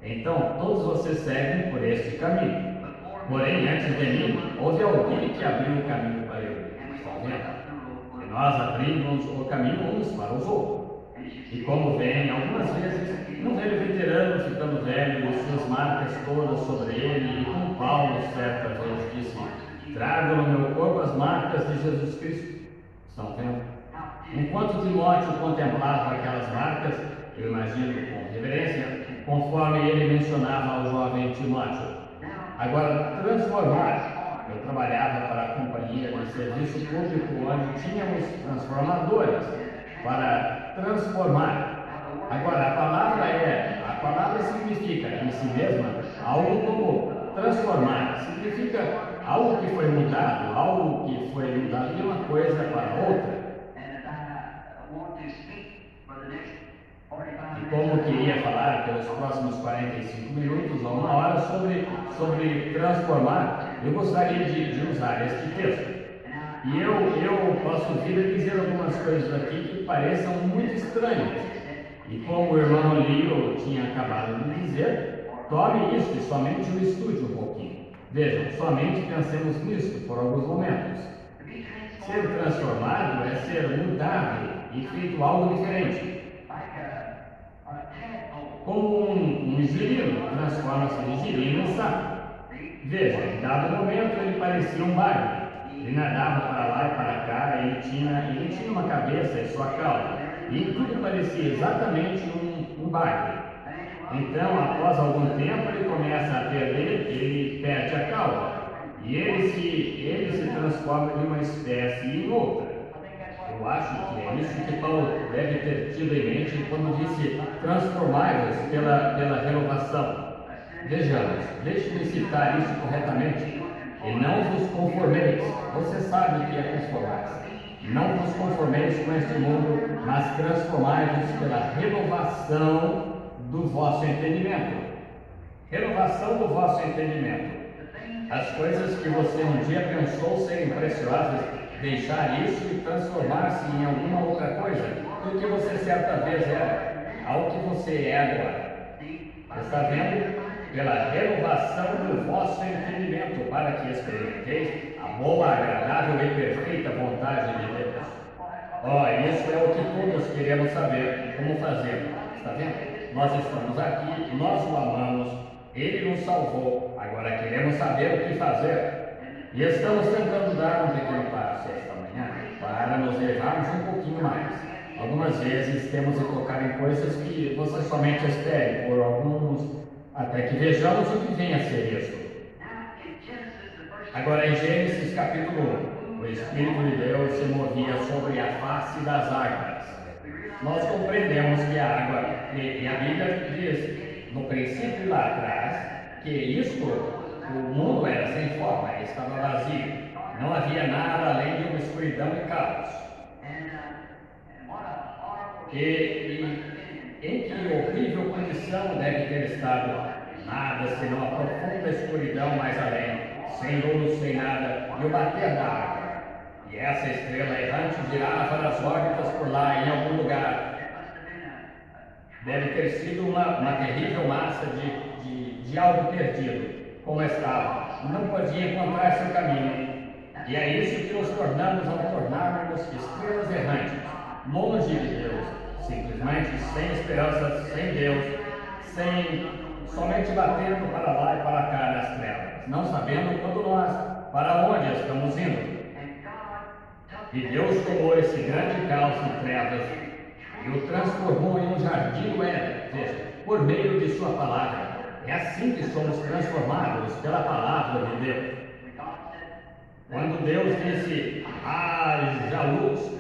Speaker 2: Então, todos vocês seguem por este caminho. Porém, antes de mim, houve alguém que abriu o caminho para eu. Estão vendo? E nós abrimos o caminho uns para os outros. E como vem, algumas vezes, um velho veterano ficando velho e suas marcas todas sobre ele, e com Paulo, certa vez, disse: trago no meu corpo as marcas de Jesus Cristo. Estão vendo? Enquanto Timóteo contemplava aquelas marcas, eu imagino com reverência, conforme ele mencionava ao jovem Timóteo. Agora, transformar. Eu trabalhava para a companhia de serviço público, onde tínhamos transformadores para transformar. Agora, a palavra significa em si mesma algo como transformar. Significa algo que foi mudado, de uma coisa para outra. E como queria falar pelos próximos 45 minutos ou uma hora sobre transformar, eu gostaria de usar este texto. E eu posso vir a dizer algumas coisas aqui que pareçam muito estranhas. E como o irmão Leo tinha acabado de dizer, tome isso e somente o estude um pouquinho. Vejam, somente pensemos nisso por alguns momentos. Ser transformado é ser mudado e feito algo diferente. Como um girino transforma-se de girino em sapo. Veja, em dado momento ele parecia um bagre. Ele nadava para lá e para cá, ele tinha uma cabeça e sua cauda, e tudo parecia exatamente um bagre. Então, após algum tempo, ele começa a perder, ele perde a cauda, e ele se transforma de uma espécie em outra. Eu acho que é isso que Paulo deve ter tido em mente quando disse transformai-vos pela renovação. Vejamos, deixe-me citar isso corretamente. E não vos conformeis. Você sabe o que é transformar-se. Não vos conformeis com este mundo, mas transformai-vos pela renovação do vosso entendimento. Renovação do vosso entendimento. As coisas que você um dia pensou serem preciosas, deixar isso e transformar-se em alguma outra coisa do que você certa vez era, ao que você é agora. Está vendo? Pela renovação do vosso entendimento, para que experimenteis a boa, agradável e perfeita vontade de Deus. Isso é o que todos queremos saber como fazer. Está vendo? Nós estamos aqui, nós o amamos, Ele nos salvou, agora queremos saber o que fazer. E estamos tentando dar um pequeno passo esta manhã para nos levarmos um pouquinho mais. Algumas vezes temos de tocar em coisas que você somente espere por alguns, até que vejamos o que vem a ser isso. Agora, em Gênesis capítulo 1, o Espírito de Deus se movia sobre a face das águas. Nós compreendemos que a água, e a Bíblia diz, no princípio lá atrás, que o mundo era sem forma, estava vazio. Não havia nada além de uma escuridão e caos. Em que horrível condição deve ter estado nada senão a profunda escuridão mais além, sem luz, sem nada, e o bater da água. E essa estrela errante girava nas órbitas por lá, em algum lugar. Deve ter sido uma terrível massa de algo perdido, como estava. Não podia encontrar seu caminho. E é isso que nos tornamos ao tornarmos estrelas errantes, longe de Deus, simplesmente sem esperança, sem Deus, somente batendo para lá e para cá nas trevas, não sabendo para onde estamos indo. E Deus tomou esse grande caos de trevas e o transformou em um jardim do Éden, veja, por meio de sua palavra. É assim que somos transformados pela palavra de Deus. Quando Deus disse, haja luz,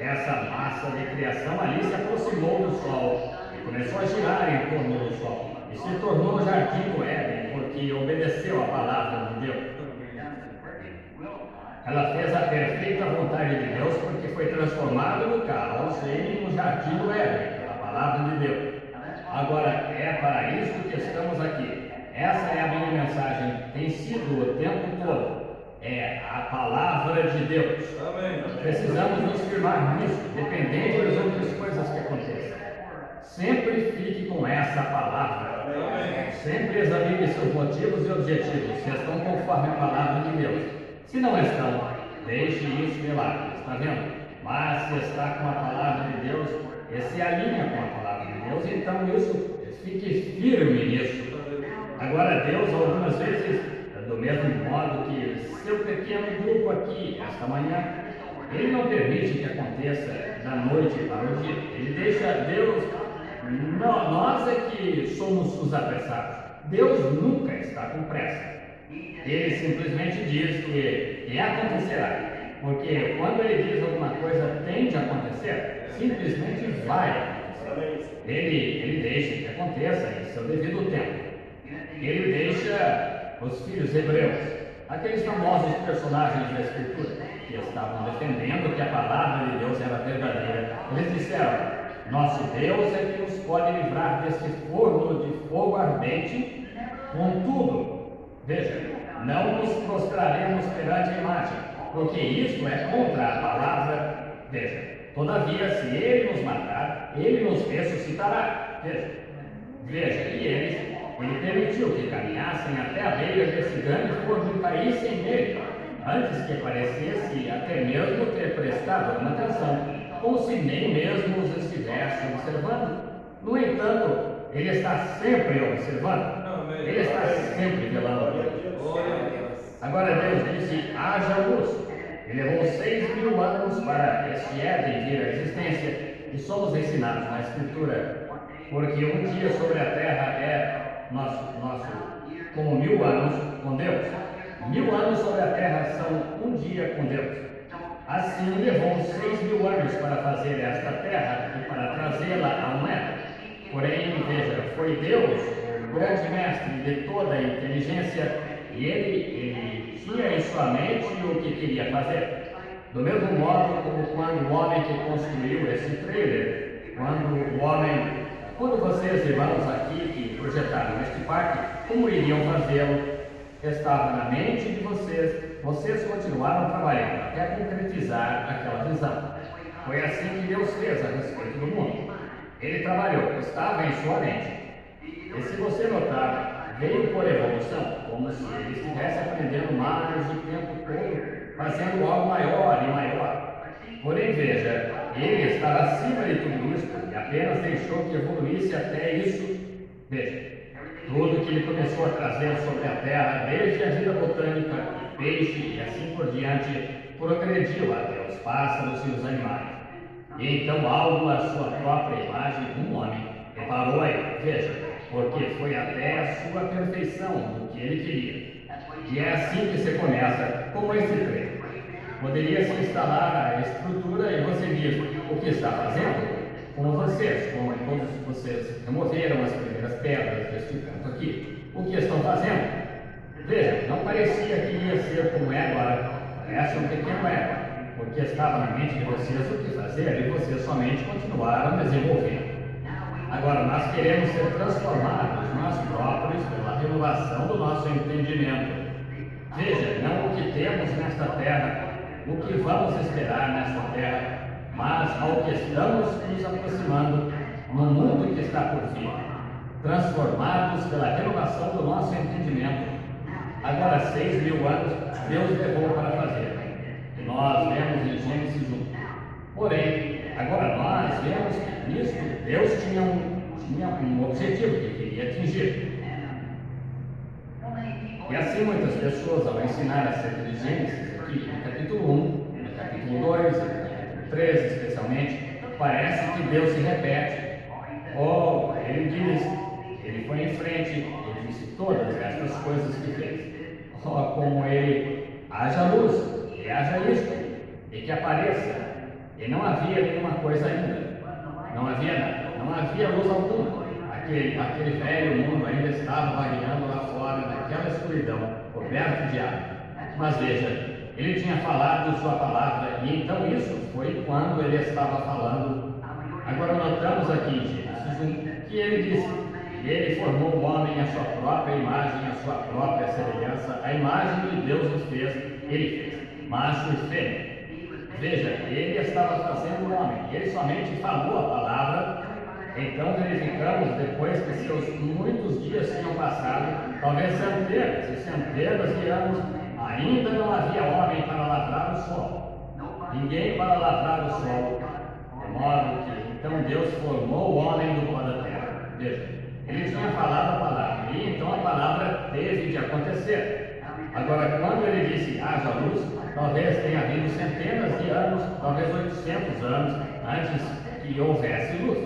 Speaker 2: essa massa de criação ali se aproximou do Sol e começou a girar em torno do Sol e se tornou o jardim do Éden, porque obedeceu a palavra de Deus. Ela fez a perfeita vontade de Deus porque foi transformado no caos em um jardim do Éden, pela palavra de Deus. Agora, é para isso que estamos aqui. Essa é a minha mensagem, tem sido o tempo todo. É a palavra de Deus.
Speaker 6: Amém.
Speaker 2: Precisamos nos firmar nisso, dependente das outras coisas que aconteçam. Sempre fique com essa palavra.
Speaker 6: Amém.
Speaker 2: Sempre examine seus motivos e objetivos, se estão conforme a palavra de Deus. Se não estão, deixe isso de lado, está vendo? Mas se está com a palavra de Deus, e se alinha com a palavra de Deus, então isso, fique firme nisso. Agora, Deus, algumas vezes, do mesmo modo que seu pequeno grupo aqui, esta manhã, Ele não permite que aconteça da noite para o dia. Ele deixa Deus, nós é que somos os apressados. Deus nunca está com pressa. Ele simplesmente diz que acontecerá. Porque quando Ele diz alguma coisa tende a acontecer, simplesmente vai acontecer. Ele deixa que aconteça em seu devido tempo. Ele deixa os filhos hebreus, aqueles famosos personagens da Escritura, que estavam defendendo que a palavra de Deus era verdadeira. Eles disseram: nosso Deus é que nos pode livrar deste forno de fogo ardente. Contudo, veja, não nos prostraremos perante a imagem, porque isto é contra a palavra. Veja, todavia, se Ele nos matar, Ele nos ressuscitará. Veja, e Ele permitiu que caminhassem até a beira desse grande forno e caíssem nele, antes que parecesse até mesmo ter prestado alguma atenção, como se nem mesmo os estivesse observando. No entanto, Ele está sempre observando. Ele está sempre velando. Agora Deus disse: haja luz. Ele levou 6.000 anos para este Éden vir à existência, e somos ensinados na Escritura, porque um dia sobre a terra é nosso como 1000 anos com Deus. 1000 anos sobre a terra são um dia com Deus. Assim levou 6.000 anos para fazer esta terra e para trazê-la a um Éden. Porém, veja, foi Deus, o grande mestre de toda a inteligência, e ele tinha em sua mente o que queria fazer. Do mesmo modo como quando o homem que construiu esse trailer, quando vocês irmãos aqui que projetaram este parque, como iriam fazê-lo, estava na mente de vocês continuaram trabalhando até concretizar aquela visão. Foi assim que Deus fez a respeito do mundo. Ele trabalhou, estava em sua mente. E se você notar, veio por evolução, como se ele estivesse aprendendo mais o tempo todo, fazendo algo maior e maior. Porém, veja, ele estava acima de tudo isso e apenas deixou que evoluísse até isso. Veja, tudo que ele começou a trazer sobre a terra, desde a vida botânica, e peixe e assim por diante, progrediu até os pássaros e os animais. E então algo à sua própria imagem, um homem, reparou aí, veja, porque foi até a sua perfeição do que ele queria. E é assim que se começa, como esse treino. Poderia se instalar a estrutura e você diz: o que está fazendo? Como todos vocês removeram as primeiras pedras deste canto aqui. O que estão fazendo? Veja, não parecia que ia ser como é agora. Parece um pequeno ego, porque estava na mente de vocês o que fazer e vocês somente continuaram desenvolvendo. Agora, nós queremos ser transformados nós próprios pela renovação do nosso entendimento. Veja, não o que temos nesta terra, o que vamos esperar nesta terra, mas ao que estamos nos aproximando no mundo que está por vir, transformados pela renovação do nosso entendimento. Agora, 6.000 anos, Deus levou para fazer. E nós vemos em Gênesis 1. Porém, agora nós vemos que nisso Deus tinha um objetivo que queria atingir. E assim muitas pessoas, ao ensinar acerca de Gênesis, aqui no capítulo 1, no capítulo 2, no capítulo 3 especialmente, parece que Deus se repete. Ele foi em frente, ele disse todas estas coisas que fez. Como ele, haja luz, e haja isto, e que apareça. E não havia nenhuma coisa ainda. Não havia nada, não havia luz alguma. Aquele velho mundo ainda estava variando lá fora, naquela escuridão, coberto de água. Mas veja, ele tinha falado sua palavra, e então isso foi quando ele estava falando. Agora notamos aqui em Gênesis que ele disse: ele formou o homem à sua própria imagem, à sua própria semelhança, a imagem que Deus os fez, ele fez, macho e fêmea. Veja, ele estava fazendo o homem, ele somente falou a palavra. Então verificamos, depois que seus muitos dias tinham passado, talvez centenas e centenas de anos, ainda não havia homem para lavrar o solo, ninguém para lavrar o solo, de modo que então Deus formou o homem do pó da terra. Veja, ele tinha falado a palavra, e então a palavra acontecer. Agora, quando ele disse haja luz, talvez tenha havido centenas de anos, talvez 800 anos antes que houvesse luz.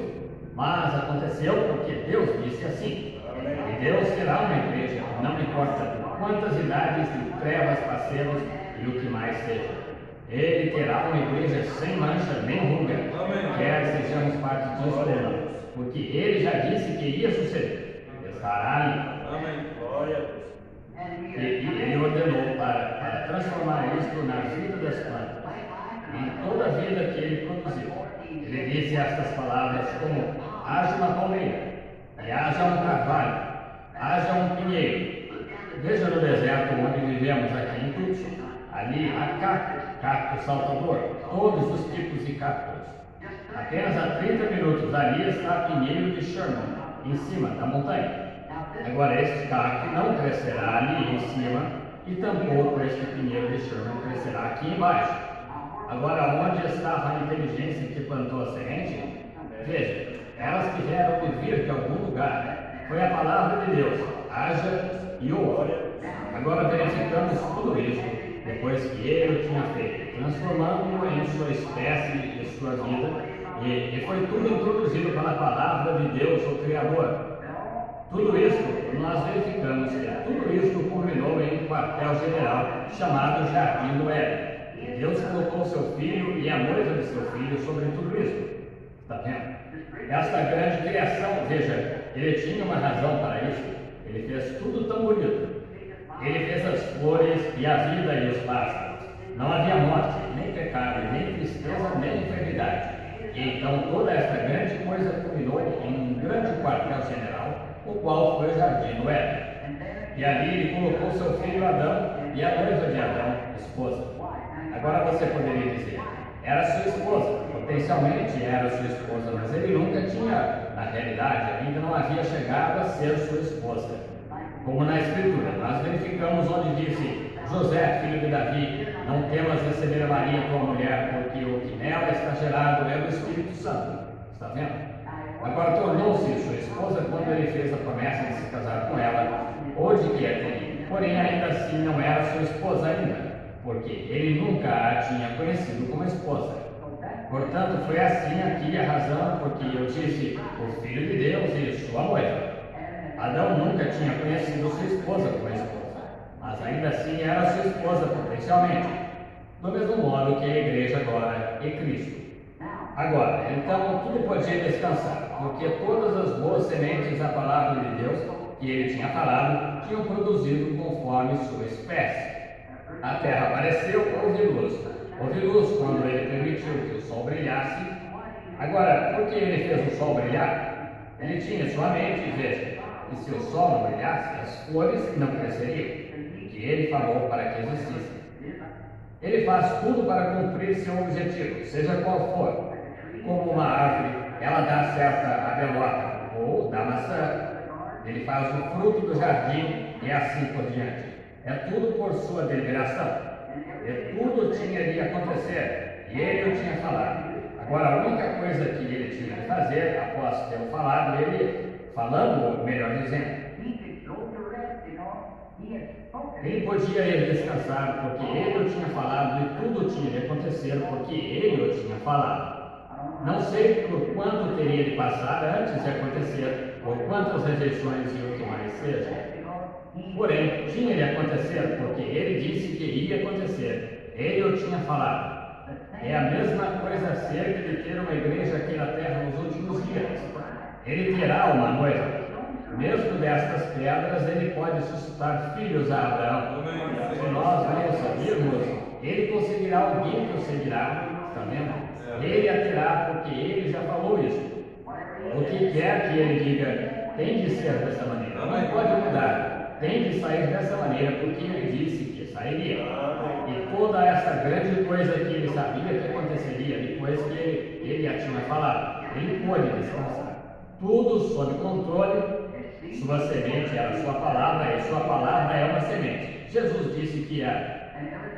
Speaker 2: Mas aconteceu porque Deus disse assim. E Deus terá uma igreja, não importa quantas idades de trevas passemos e o que mais seja. Ele terá uma igreja sem mancha nem ruga, quer sejamos parte disso ou não. Porque ele já disse que ia suceder. Estará ali.
Speaker 4: Amém. Glória a Deus.
Speaker 2: E ele ordenou para transformar isto na vida das plantas, em toda a vida que ele produziu. Ele disse estas palavras como: haja uma palmeira, e haja um carvalho, haja um pinheiro. Veja no deserto onde vivemos aqui em Tucson. Ali há cacto saltador, todos os tipos de cactos. Apenas a 30 minutos dali está pinheiro de Sherman, em cima da montanha. Agora, este cacto não crescerá ali em cima e tampouco este pinheiro de Sherman crescerá aqui embaixo. Agora, onde estava a inteligência que plantou a semente? Veja, elas tiveram que vir de algum lugar. Foi a palavra de Deus, haja e ouve. Agora verificamos tudo isso depois que ele o tinha feito, transformando-o em sua espécie e sua vida, e foi tudo introduzido pela palavra de Deus, o Criador. Tudo isso, nós verificamos que tudo isso culminou em um quartel-general chamado Jardim do Éden. Deus colocou seu filho e a noiva de seu filho sobre tudo isso. Está vendo? Esta grande criação, veja, ele tinha uma razão para isso. Ele fez tudo tão bonito. Ele fez as flores e a vida e os pássaros. Não havia morte, nem pecado, nem tristeza, nem enfermidade. E então toda esta grande coisa culminou em um grande quartel-general, o qual foi o Jardim do Éden. E ali ele colocou seu filho Adão e a noiva de Adão, esposa. Agora você poderia dizer, era sua esposa, potencialmente era sua esposa, mas ele nunca tinha, na realidade, ainda não havia chegado a ser sua esposa. Como na Escritura, nós verificamos onde disse, José, filho de Davi, não temas receber a Maria tua mulher, porque o que nela está gerado é do Espírito Santo. Está vendo? Agora tornou-se sua esposa quando ele fez a promessa de se casar com ela, ou de que a teria. Porém, ainda assim não era sua esposa ainda, porque ele nunca a tinha conhecido como esposa. Portanto, foi assim aqui a razão porque eu disse o Filho de Deus e sua noiva. Adão nunca tinha conhecido sua esposa como esposa, mas ainda assim era sua esposa potencialmente, do mesmo modo que a igreja agora é Cristo. Agora, então tudo podia descansar, porque todas as boas sementes da palavra de Deus que ele tinha falado tinham produzido conforme sua espécie. A terra apareceu, houve luz. Houve luz quando ele permitiu que o sol brilhasse. Agora, por que ele fez o sol brilhar? Ele tinha sua mente, veja, e se o sol não brilhasse, as flores não cresceriam, que ele falou para que existissem. Ele faz tudo para cumprir seu objetivo, seja qual for. Como uma árvore, ela dá certa abelota ou dá maçã. Ele faz o fruto do jardim e assim por diante. É tudo por sua deliberação. E tudo tinha de acontecer, e ele o tinha falado. Agora, a única coisa que ele tinha de fazer, após ter falado, falando, melhor dizendo, ele podia ir descansar, porque ele o tinha falado, e tudo tinha de acontecer, porque ele o tinha falado. Não sei por quanto teria de passar antes de acontecer, ou quantas rejeições e o que mais seja. Porém, tinha de acontecer, porque ele disse que iria acontecer. Ele o tinha falado. É a mesma coisa acerca de ter uma igreja aqui na terra nos últimos dias. Ele terá uma noiva. Mesmo destas pedras, ele pode suscitar filhos a Abraão. Se nós não o seguirmos, ele conseguirá alguém que o seguirá. Está vendo? Ele a terá, porque ele já falou isso. O que quer que ele diga, tem de ser dessa maneira. Não pode mudar. Tem de sair dessa maneira, porque ele disse que sairia. E toda essa grande coisa que ele sabia que aconteceria depois que ele a tinha falado, ele pôde descansar. Tudo sob controle. Sua semente era sua palavra, e sua palavra é uma semente. Jesus disse que era.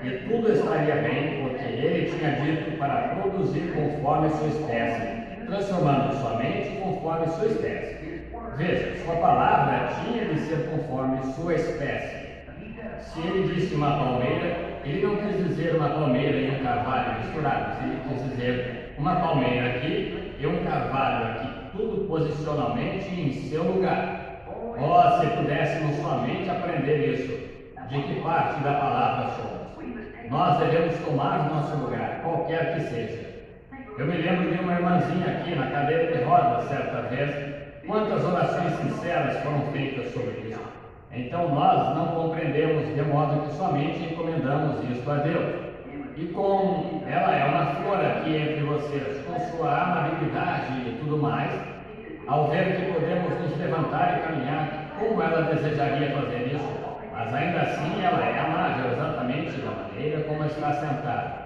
Speaker 2: E tudo estaria bem, porque ele tinha dito para produzir conforme sua espécie, transformando sua mente conforme sua espécie. Veja, sua palavra tinha de ser conforme sua espécie. Se ele disse uma palmeira, ele não quis dizer uma palmeira e um carvalho misturados, ele quis dizer uma palmeira aqui e um carvalho aqui, tudo posicionalmente em seu lugar. Oh, se pudéssemos somente aprender isso, de que parte da palavra somos. Nós devemos tomar o nosso lugar, qualquer que seja. Eu me lembro de uma irmãzinha aqui na cadeira de rodas, certa vez, quantas orações sinceras foram feitas sobre isso. Então nós não compreendemos de modo que somente encomendamos isso a Deus. E com ela é uma flor aqui entre vocês, com sua amabilidade e tudo mais, ao ver que podemos nos levantar e caminhar, como ela desejaria fazer isso, mas ainda assim ela é amável exatamente da maneira como está sentada.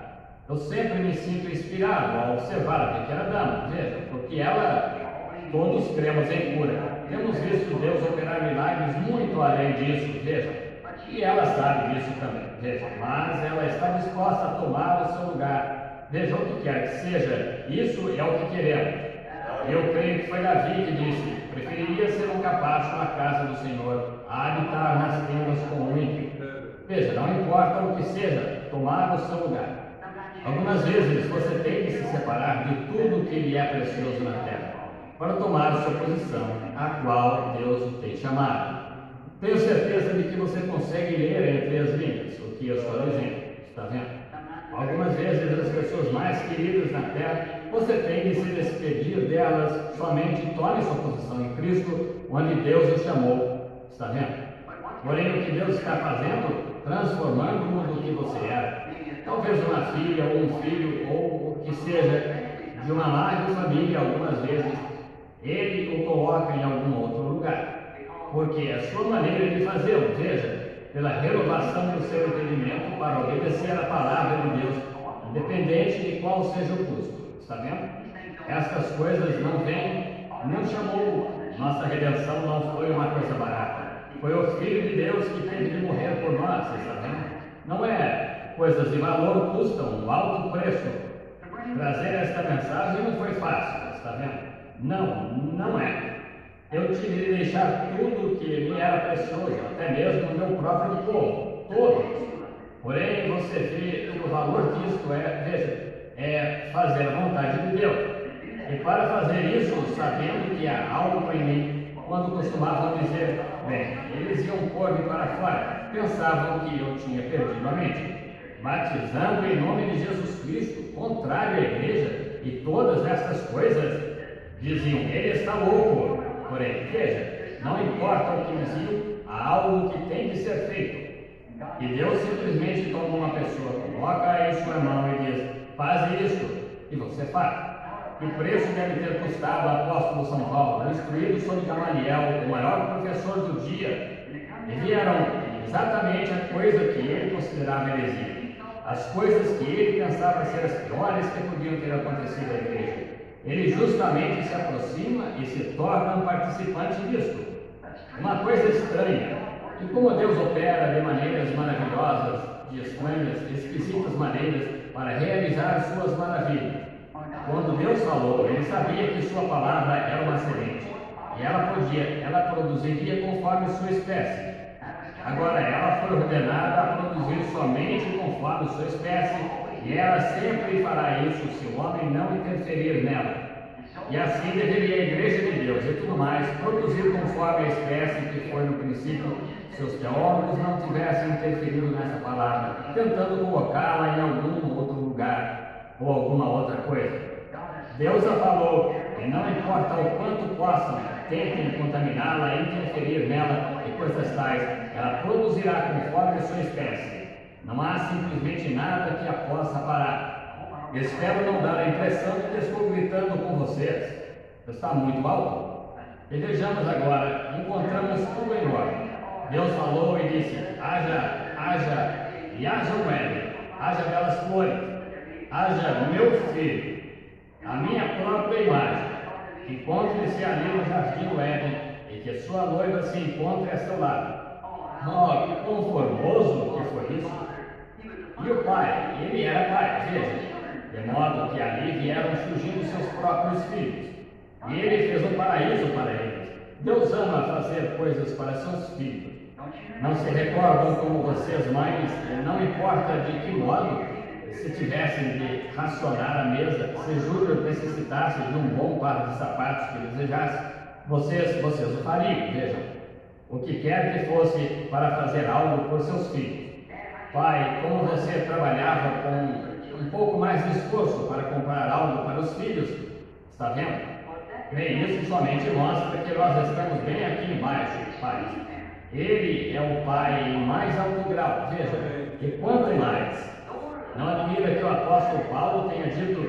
Speaker 2: Eu sempre me sinto inspirado ao observar a pequena dama, veja, porque ela, todos cremos em cura. Temos visto Deus operar milagres muito além disso, veja, e ela sabe disso também, veja, mas ela está disposta a tomar o seu lugar. Veja, o que quer que seja, isso é o que queremos. Eu creio que foi Davi que disse: preferiria ser um capacho na casa do Senhor a habitar nas tendas com o ímpio. Veja, não importa o que seja, tomar o seu lugar. Algumas vezes você tem que se separar de tudo que lhe é precioso na terra para tomar a sua posição, a qual Deus o tem chamado. Tenho certeza de que você consegue ler entre as linhas o que eu estou dizendo, está vendo? Algumas vezes as pessoas mais queridas na terra, você tem de se despedir delas, somente tome sua posição em Cristo, onde Deus o chamou, está vendo? Porém, o que Deus está fazendo, transformando-o do que você era. Talvez uma filha ou um filho, ou o que seja, de uma larga família, algumas vezes, ele o coloca em algum outro lugar. Porque a sua maneira de fazê-lo, veja, pela renovação do seu entendimento para obedecer a palavra de Deus, independente de qual seja o custo. Está vendo? Estas coisas não vêm, não chamou. Nossa redenção não foi uma coisa barata. Foi o Filho de Deus que teve de morrer por nós, está vendo? Não é coisas de valor, custam um alto preço. Trazer esta mensagem não foi fácil, está vendo? Não é. Eu tive de deixar tudo que me era precioso, até mesmo o meu próprio povo, todos. Porém, você vê que o valor disto é fazer a vontade de Deus. E para fazer isso, sabendo que há algo em mim, quando costumavam dizer, bem, eles iam pôr-me para fora, pensavam que eu tinha perdido a mente. Batizando em nome de Jesus Cristo, contrário à igreja, e todas estas coisas, diziam, ele está louco. Porém, veja, não importa o que diziam, há algo que tem de ser feito. E Deus simplesmente toma uma pessoa, coloca em sua mão e diz, faz isto, e você faz. O preço deve ter custado ao apóstolo São Paulo, instruído sob Gamaliel, o maior professor do dia, e vieram exatamente a coisa que ele considerava heresia, as coisas que ele pensava ser as piores que podiam ter acontecido à igreja. Ele justamente se aproxima e se torna um participante disto. Uma coisa estranha, que como Deus opera de maneiras maravilhosas, de estranhas, esquisitas maneiras, para realizar suas maravilhas. Quando Deus falou, ele sabia que sua palavra era uma semente, e ela produziria conforme sua espécie. Agora ela foi ordenada a produzir somente conforme sua espécie, e ela sempre fará isso se o homem não interferir nela. E assim deveria a igreja de Deus e tudo mais produzir conforme a espécie que foi no princípio, se os teólogos não tivessem interferido nessa palavra, tentando colocá-la em algum outro lugar ou alguma outra coisa. Deus a falou, e não importa o quanto possam, tentem contaminá-la, interferir nela e coisas tais, ela produzirá conforme a sua espécie. Não há simplesmente nada que a possa parar. Espero não dar a impressão de que estou gritando com vocês. Está muito alto. E vejamos agora, encontramos tudo em ordem. Deus falou e disse, haja um Éden, haja belas flores, haja meu filho, a minha própria imagem, encontre-se ali no jardim do Éden, e que sua noiva se encontre a seu lado. Oh, que conformoso que foi isso! E o pai, ele era pai, veja, de modo que ali vieram surgindo seus próprios filhos. E ele fez um paraíso para eles. Deus ama fazer coisas para seus filhos. Não se recordam como vocês, mães, não importa de que modo, se tivessem de racionar a mesa, se Júlio necessitasse de um bom par de sapatos que desejasse, vocês o fariam, vejam. O que quer que fosse para fazer algo por seus filhos. Pai, como você trabalhava com um pouco mais de esforço para comprar algo para os filhos, está vendo? Bem, isso somente mostra que nós estamos bem aqui embaixo, Pai. Ele é o Pai em mais alto grau, veja, e quanto mais. Não admira que o apóstolo Paulo tenha dito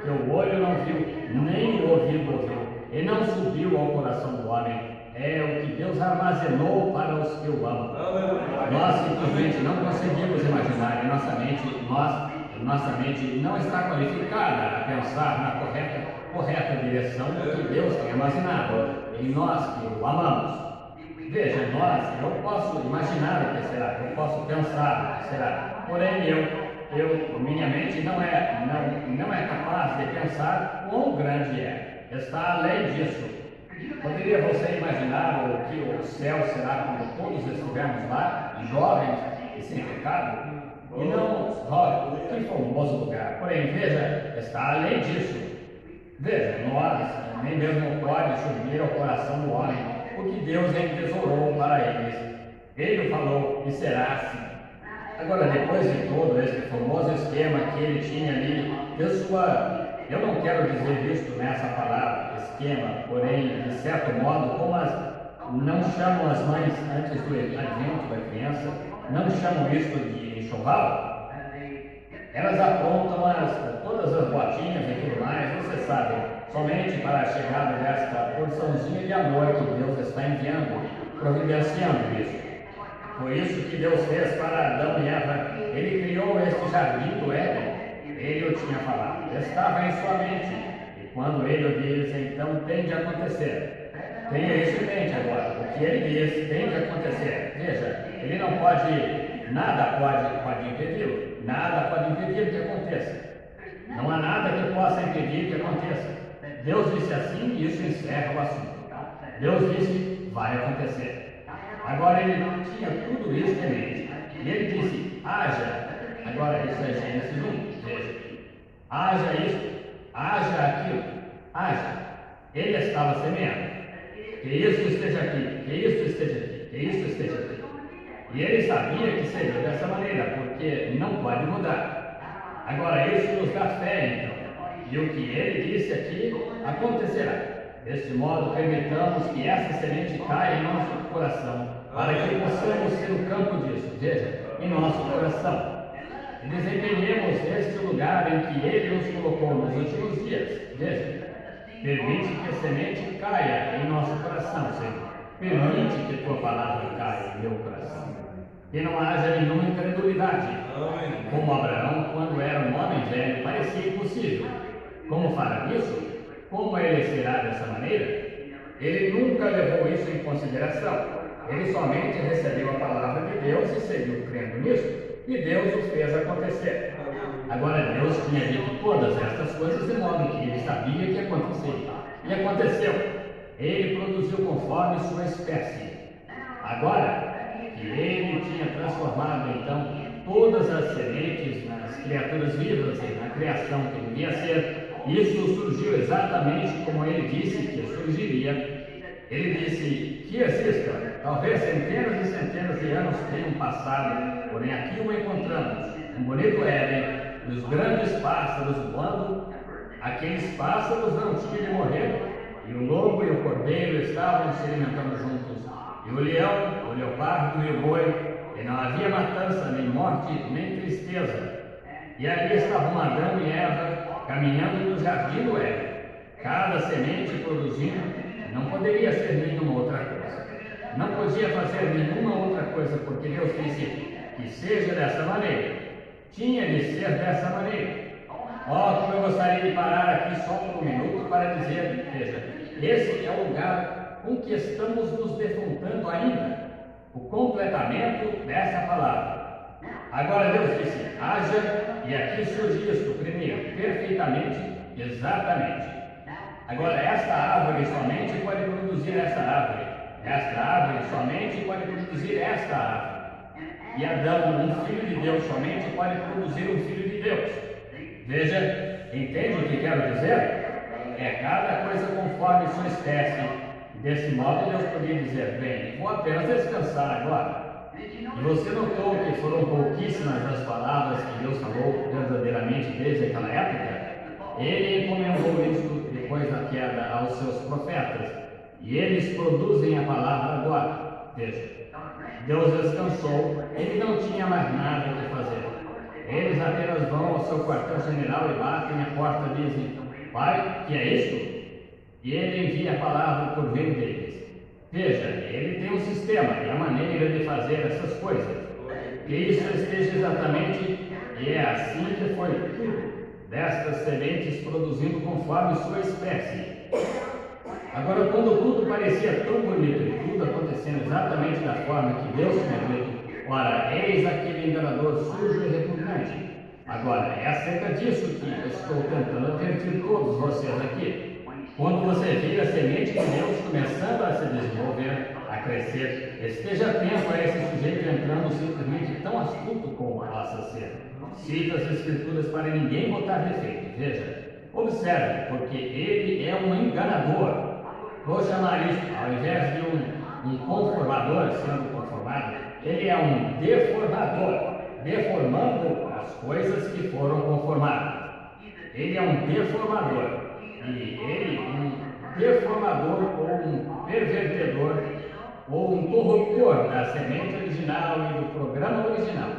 Speaker 2: que o olho não viu, nem o ouvido ouviu, e não subiu ao coração do homem. É o que Deus armazenou para os que o amam. Nós simplesmente não conseguimos imaginar, e nossa mente não está qualificada a pensar na correta direção do que Deus tem armazenado em nós que o amamos. Veja, eu posso imaginar o que será, eu posso pensar o que será, porém minha mente não é capaz de pensar quão grande é, está além disso. Poderia você imaginar o que o céu será quando todos estivermos lá, jovens e sem pecado? E não, que famoso lugar. Porém, veja, está além disso. Veja, nós nem mesmo pode subir ao coração do homem o que Deus entesourou para eles. Ele falou e será assim. Agora, depois de todo esse famoso esquema que ele tinha ali, eu não quero dizer isto nessa palavra, esquema, porém, de certo modo, como não chamam as mães antes do advento da criança, não chamam isto de enxoval, elas aprontam todas as botinhas e tudo mais, você sabe, somente para a chegada desta porçãozinha de amor que Deus está enviando, providenciando isso. Foi isso que Deus fez para Adão e Eva. Ele criou este jardim do Éden. Ele o tinha falado, estava em sua mente. E quando ele o diz, então tem de acontecer. Tenha isso em mente agora. O que ele diz tem de acontecer. Veja, ele não pode, nada pode impedi-lo. Nada pode impedir que aconteça. Não há nada que possa impedir que aconteça. Deus disse assim e isso encerra o assunto. Deus disse, vai acontecer. Agora ele tinha tudo isso em mente. E ele disse, haja. Agora isso é Gênesis 1. Veja. Haja isso, haja aquilo, haja. Ele estava semeando. Que isso esteja aqui, que isso esteja aqui, que isso esteja aqui. E ele sabia que seria dessa maneira, porque não pode mudar. Agora isso nos dá fé, então. E o que ele disse aqui acontecerá. Deste modo, permitamos que essa semente caia em nosso coração, para que possamos ser o campo disso, veja, em nosso coração. E desempenhemos este lugar em que Ele nos colocou nos últimos dias, veja. Permite que a semente caia em nosso coração, Senhor. Permite que Tua palavra caia em meu coração. Que não haja nenhuma incredulidade. Como Abraão, quando era um homem velho, parecia impossível. Como fará isso? Como ele será dessa maneira? Ele nunca levou isso em consideração. Ele somente recebeu a palavra de Deus e seguiu crendo nisso. E Deus o fez acontecer. Agora Deus tinha dito todas estas coisas de modo que ele sabia que aconteceria. E aconteceu. Ele produziu conforme sua espécie. Agora que ele tinha transformado então todas as sementes nas criaturas vivas e na criação que devia ser, isso surgiu exatamente como ele disse que surgiria. Ele disse que existam, talvez centenas e centenas de anos tenham passado, porém aqui o encontramos, um bonito Éden, os grandes pássaros voando. Aqueles pássaros não tinham de morrer, e o lobo e o cordeiro estavam se alimentando juntos, e o leão, o leopardo e o boi, e não havia matança, nem morte, nem tristeza. E ali estavam Adão e Eva, caminhando no jardim do Éden, cada semente produzindo. Não poderia ser nenhuma outra coisa. Não podia fazer nenhuma outra coisa, porque Deus disse que seja dessa maneira. Tinha de ser dessa maneira. Como eu gostaria de parar aqui só por um minuto para dizer, veja, esse é o lugar com que estamos nos defrontando ainda, o completamento dessa palavra. Agora Deus disse, haja, e aqui surge isto primeiro, perfeitamente, exatamente. Agora, esta árvore somente pode produzir esta árvore. Esta árvore somente pode produzir esta árvore. E Adão, um filho de Deus, somente pode produzir um filho de Deus. Veja, entende o que quero dizer? É cada coisa conforme sua espécie. Desse modo, Deus podia dizer, bem, vou apenas descansar agora. E você notou que foram pouquíssimas as palavras que Deus falou verdadeiramente desde aquela época? Ele encomendou isso depois da queda aos seus profetas. E eles produzem a palavra agora. Veja, Deus descansou, ele não tinha mais nada que fazer. Eles apenas vão ao seu quartel-general e batem a porta e dizem, Pai, que é isto? E ele envia a palavra por meio deles. Veja, ele tem um sistema e a maneira de fazer essas coisas. Que isso esteja exatamente, e é assim que foi tudo, destas sementes produzindo conforme sua espécie. Agora, quando tudo parecia tão bonito e tudo acontecendo exatamente da forma que Deus tinha dito, ora, eis aquele enganador sujo e repugnante. Agora, é acerca disso que eu estou tentando advertir todos vocês aqui. Quando você vir a semente de Deus começando a se desenvolver, a crescer, esteja atento a esse sujeito entrando simplesmente tão astuto como possa ser. Cita as Escrituras para ninguém botar defeito. Veja, observe, porque ele é um enganador. Vou chamar isso, ao invés de um conformador sendo conformado, ele é um deformador, deformando as coisas que foram conformadas. Ele é um deformador. E ele, um deformador ou um pervertedor ou um corruptor da semente original e do programa original.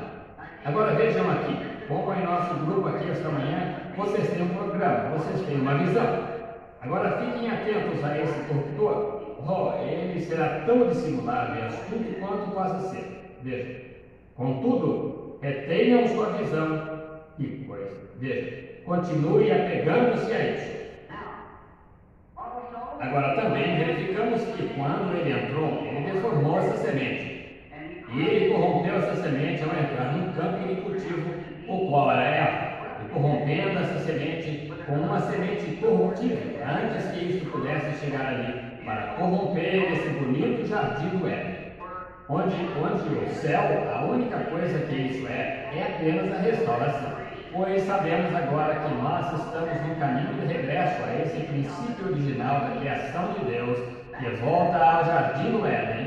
Speaker 2: Agora vejam aqui, como em nosso grupo aqui esta manhã, vocês têm um programa, vocês têm uma visão. Agora fiquem atentos a esse corruptor. Ele será tão dissimulado e astuto quanto possa ser. Veja, contudo, retenham sua visão. Que coisa. Veja, continue apegando-se a isso. Agora também verificamos que quando ele entrou, ele deformou essa semente. E ele corrompeu essa semente ao entrar num campo de cultivo, o qual era Eva, e corrompendo essa semente com uma semente corruptível, antes que isso pudesse chegar ali, para corromper esse bonito jardim do Éden. Onde o céu, a única coisa que isso é apenas a restauração. Pois sabemos agora que nós estamos no caminho de regresso a esse princípio original da criação de Deus, que volta ao jardim do Éden,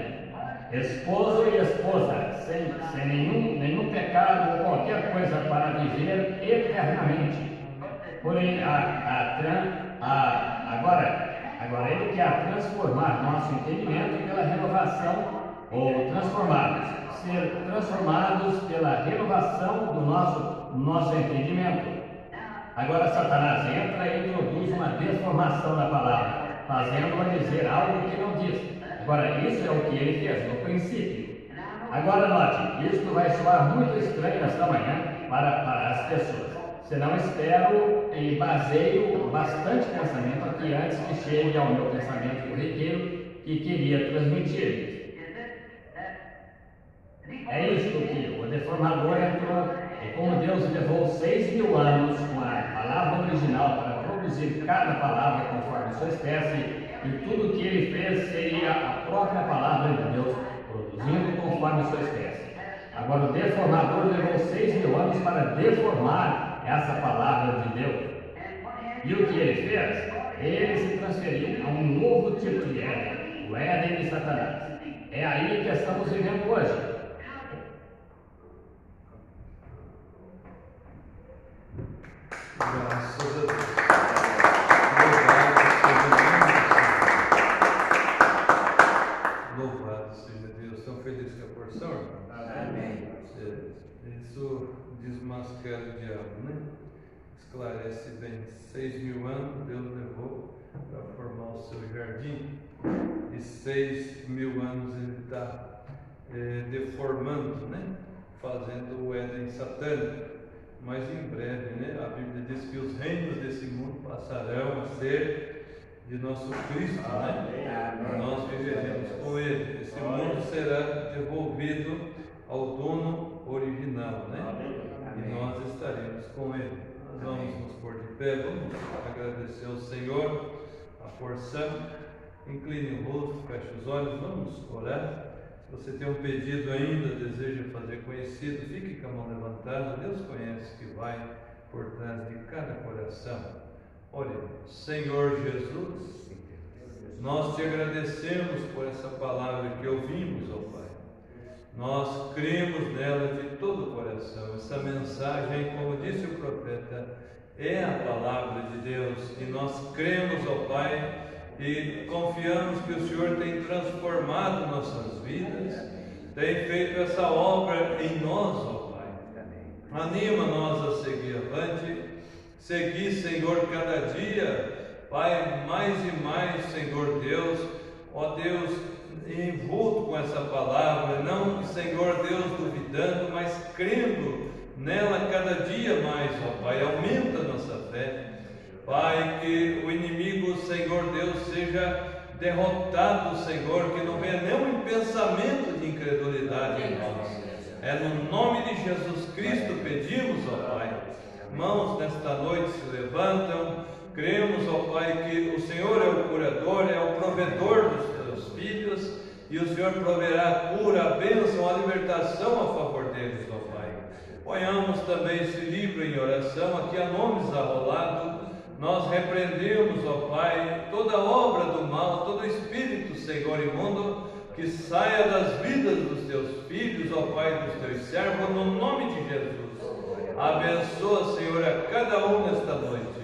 Speaker 2: esposo e esposa, sem nenhum pecado ou qualquer coisa para viver eternamente. Porém, agora ele quer transformar nosso entendimento pela renovação, ou ser transformados pela renovação do nosso entendimento. Agora Satanás entra e introduz uma deformação na palavra, fazendo-a dizer algo que não diz. Agora, isso é o que ele fez no princípio. Agora note, isto vai soar muito estranho esta manhã para as pessoas. Senão espero e baseio bastante pensamento aqui antes que chegue ao meu pensamento corriqueiro que queria transmitir. É isso que o deformador entrou, e como Deus levou 6.000 anos com a palavra original para produzir cada palavra conforme sua espécie, e tudo que ele fez seria a própria palavra de Deus, produzindo conforme sua espécie. Agora o deformador levou 6.000 anos para deformar essa palavra de Deus. E o que ele fez? Ele se transferiu a um novo tipo de Éden, o Éden de Satanás. É aí que estamos vivendo hoje.
Speaker 6: Graças a Deus. Louvado seja Deus. Estão felizes com a porção, irmão?
Speaker 1: Amém.
Speaker 6: Isso desmascara o diabo, né? Esclarece bem. 6.000 anos Deus levou para formar o seu jardim. E 6.000 anos ele está deformando, né? Fazendo o Éden satânico. Mas em breve, né? A Bíblia diz que os reinos desse mundo passarão a ser de nosso Cristo, né? Nós viveremos com Ele. Esse mundo será devolvido ao dono original, né? E nós estaremos com Ele. Nós vamos nos pôr de pé, vamos agradecer ao Senhor a porção. Incline o rosto, feche os olhos, vamos orar. Se você tem um pedido ainda, deseja fazer conhecido, fique com a mão levantada. Deus conhece que vai por trás de cada coração. Oremos. Senhor Jesus, nós te agradecemos por essa palavra que ouvimos, ó Pai. Nós cremos nela de todo o coração. Essa mensagem, como disse o profeta, é a palavra de Deus. E nós cremos, ó Pai, e confiamos que o Senhor tem transformado nossas vidas, tem feito essa obra em nós, ó Pai. Anima-nos a seguir avante, seguir, Senhor, cada dia, Pai, mais e mais, Senhor Deus, ó Deus, envolto com essa palavra, não, Senhor Deus, duvidando, mas crendo nela cada dia mais, ó Pai. Aumenta a nossa fé, Pai, que o inimigo, Senhor Deus, seja derrotado, Senhor, que não venha nenhum pensamento de incredulidade em nós. É no nome de Jesus Cristo pedimos, ó Pai. Mãos nesta noite se levantam. Cremos, ó Pai, que o Senhor é o curador, é o provedor dos teus filhos, e o Senhor proverá a cura, a bênção, a libertação a favor deles, ó Pai. Ponhamos também esse livro em oração, aqui a nomes arrolado. Nós repreendemos, ó Pai, toda obra do mal, todo espírito, Senhor, imundo, que saia das vidas dos teus filhos, ó Pai, dos teus servos, no nome de Jesus. Abençoa, Senhor, a cada um nesta noite.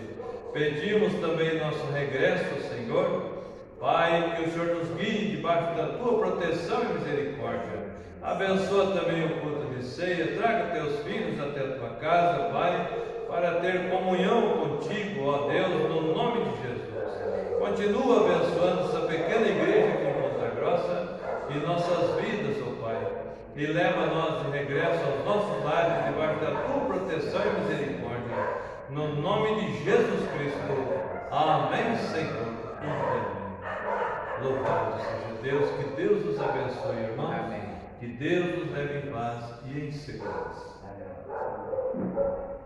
Speaker 6: Pedimos também nosso regresso, Senhor. Pai, que o Senhor nos guie debaixo da tua proteção e misericórdia. Abençoa também o culto de ceia. Traga teus filhos até a tua casa, Pai, para ter comunhão contigo, ó Deus, no nome de Jesus. Continua abençoando essa pequena igreja aqui em Ponta Grossa e nossas vidas, ó Pai. E leva nós de regresso aos nossos lares, debaixo da tua proteção e misericórdia. No nome de Jesus Cristo. Amém, Senhor. E amém. Louvado seja Deus. Que Deus nos abençoe, irmãos. Amém. Que Deus nos leve em paz e em segurança. Amém.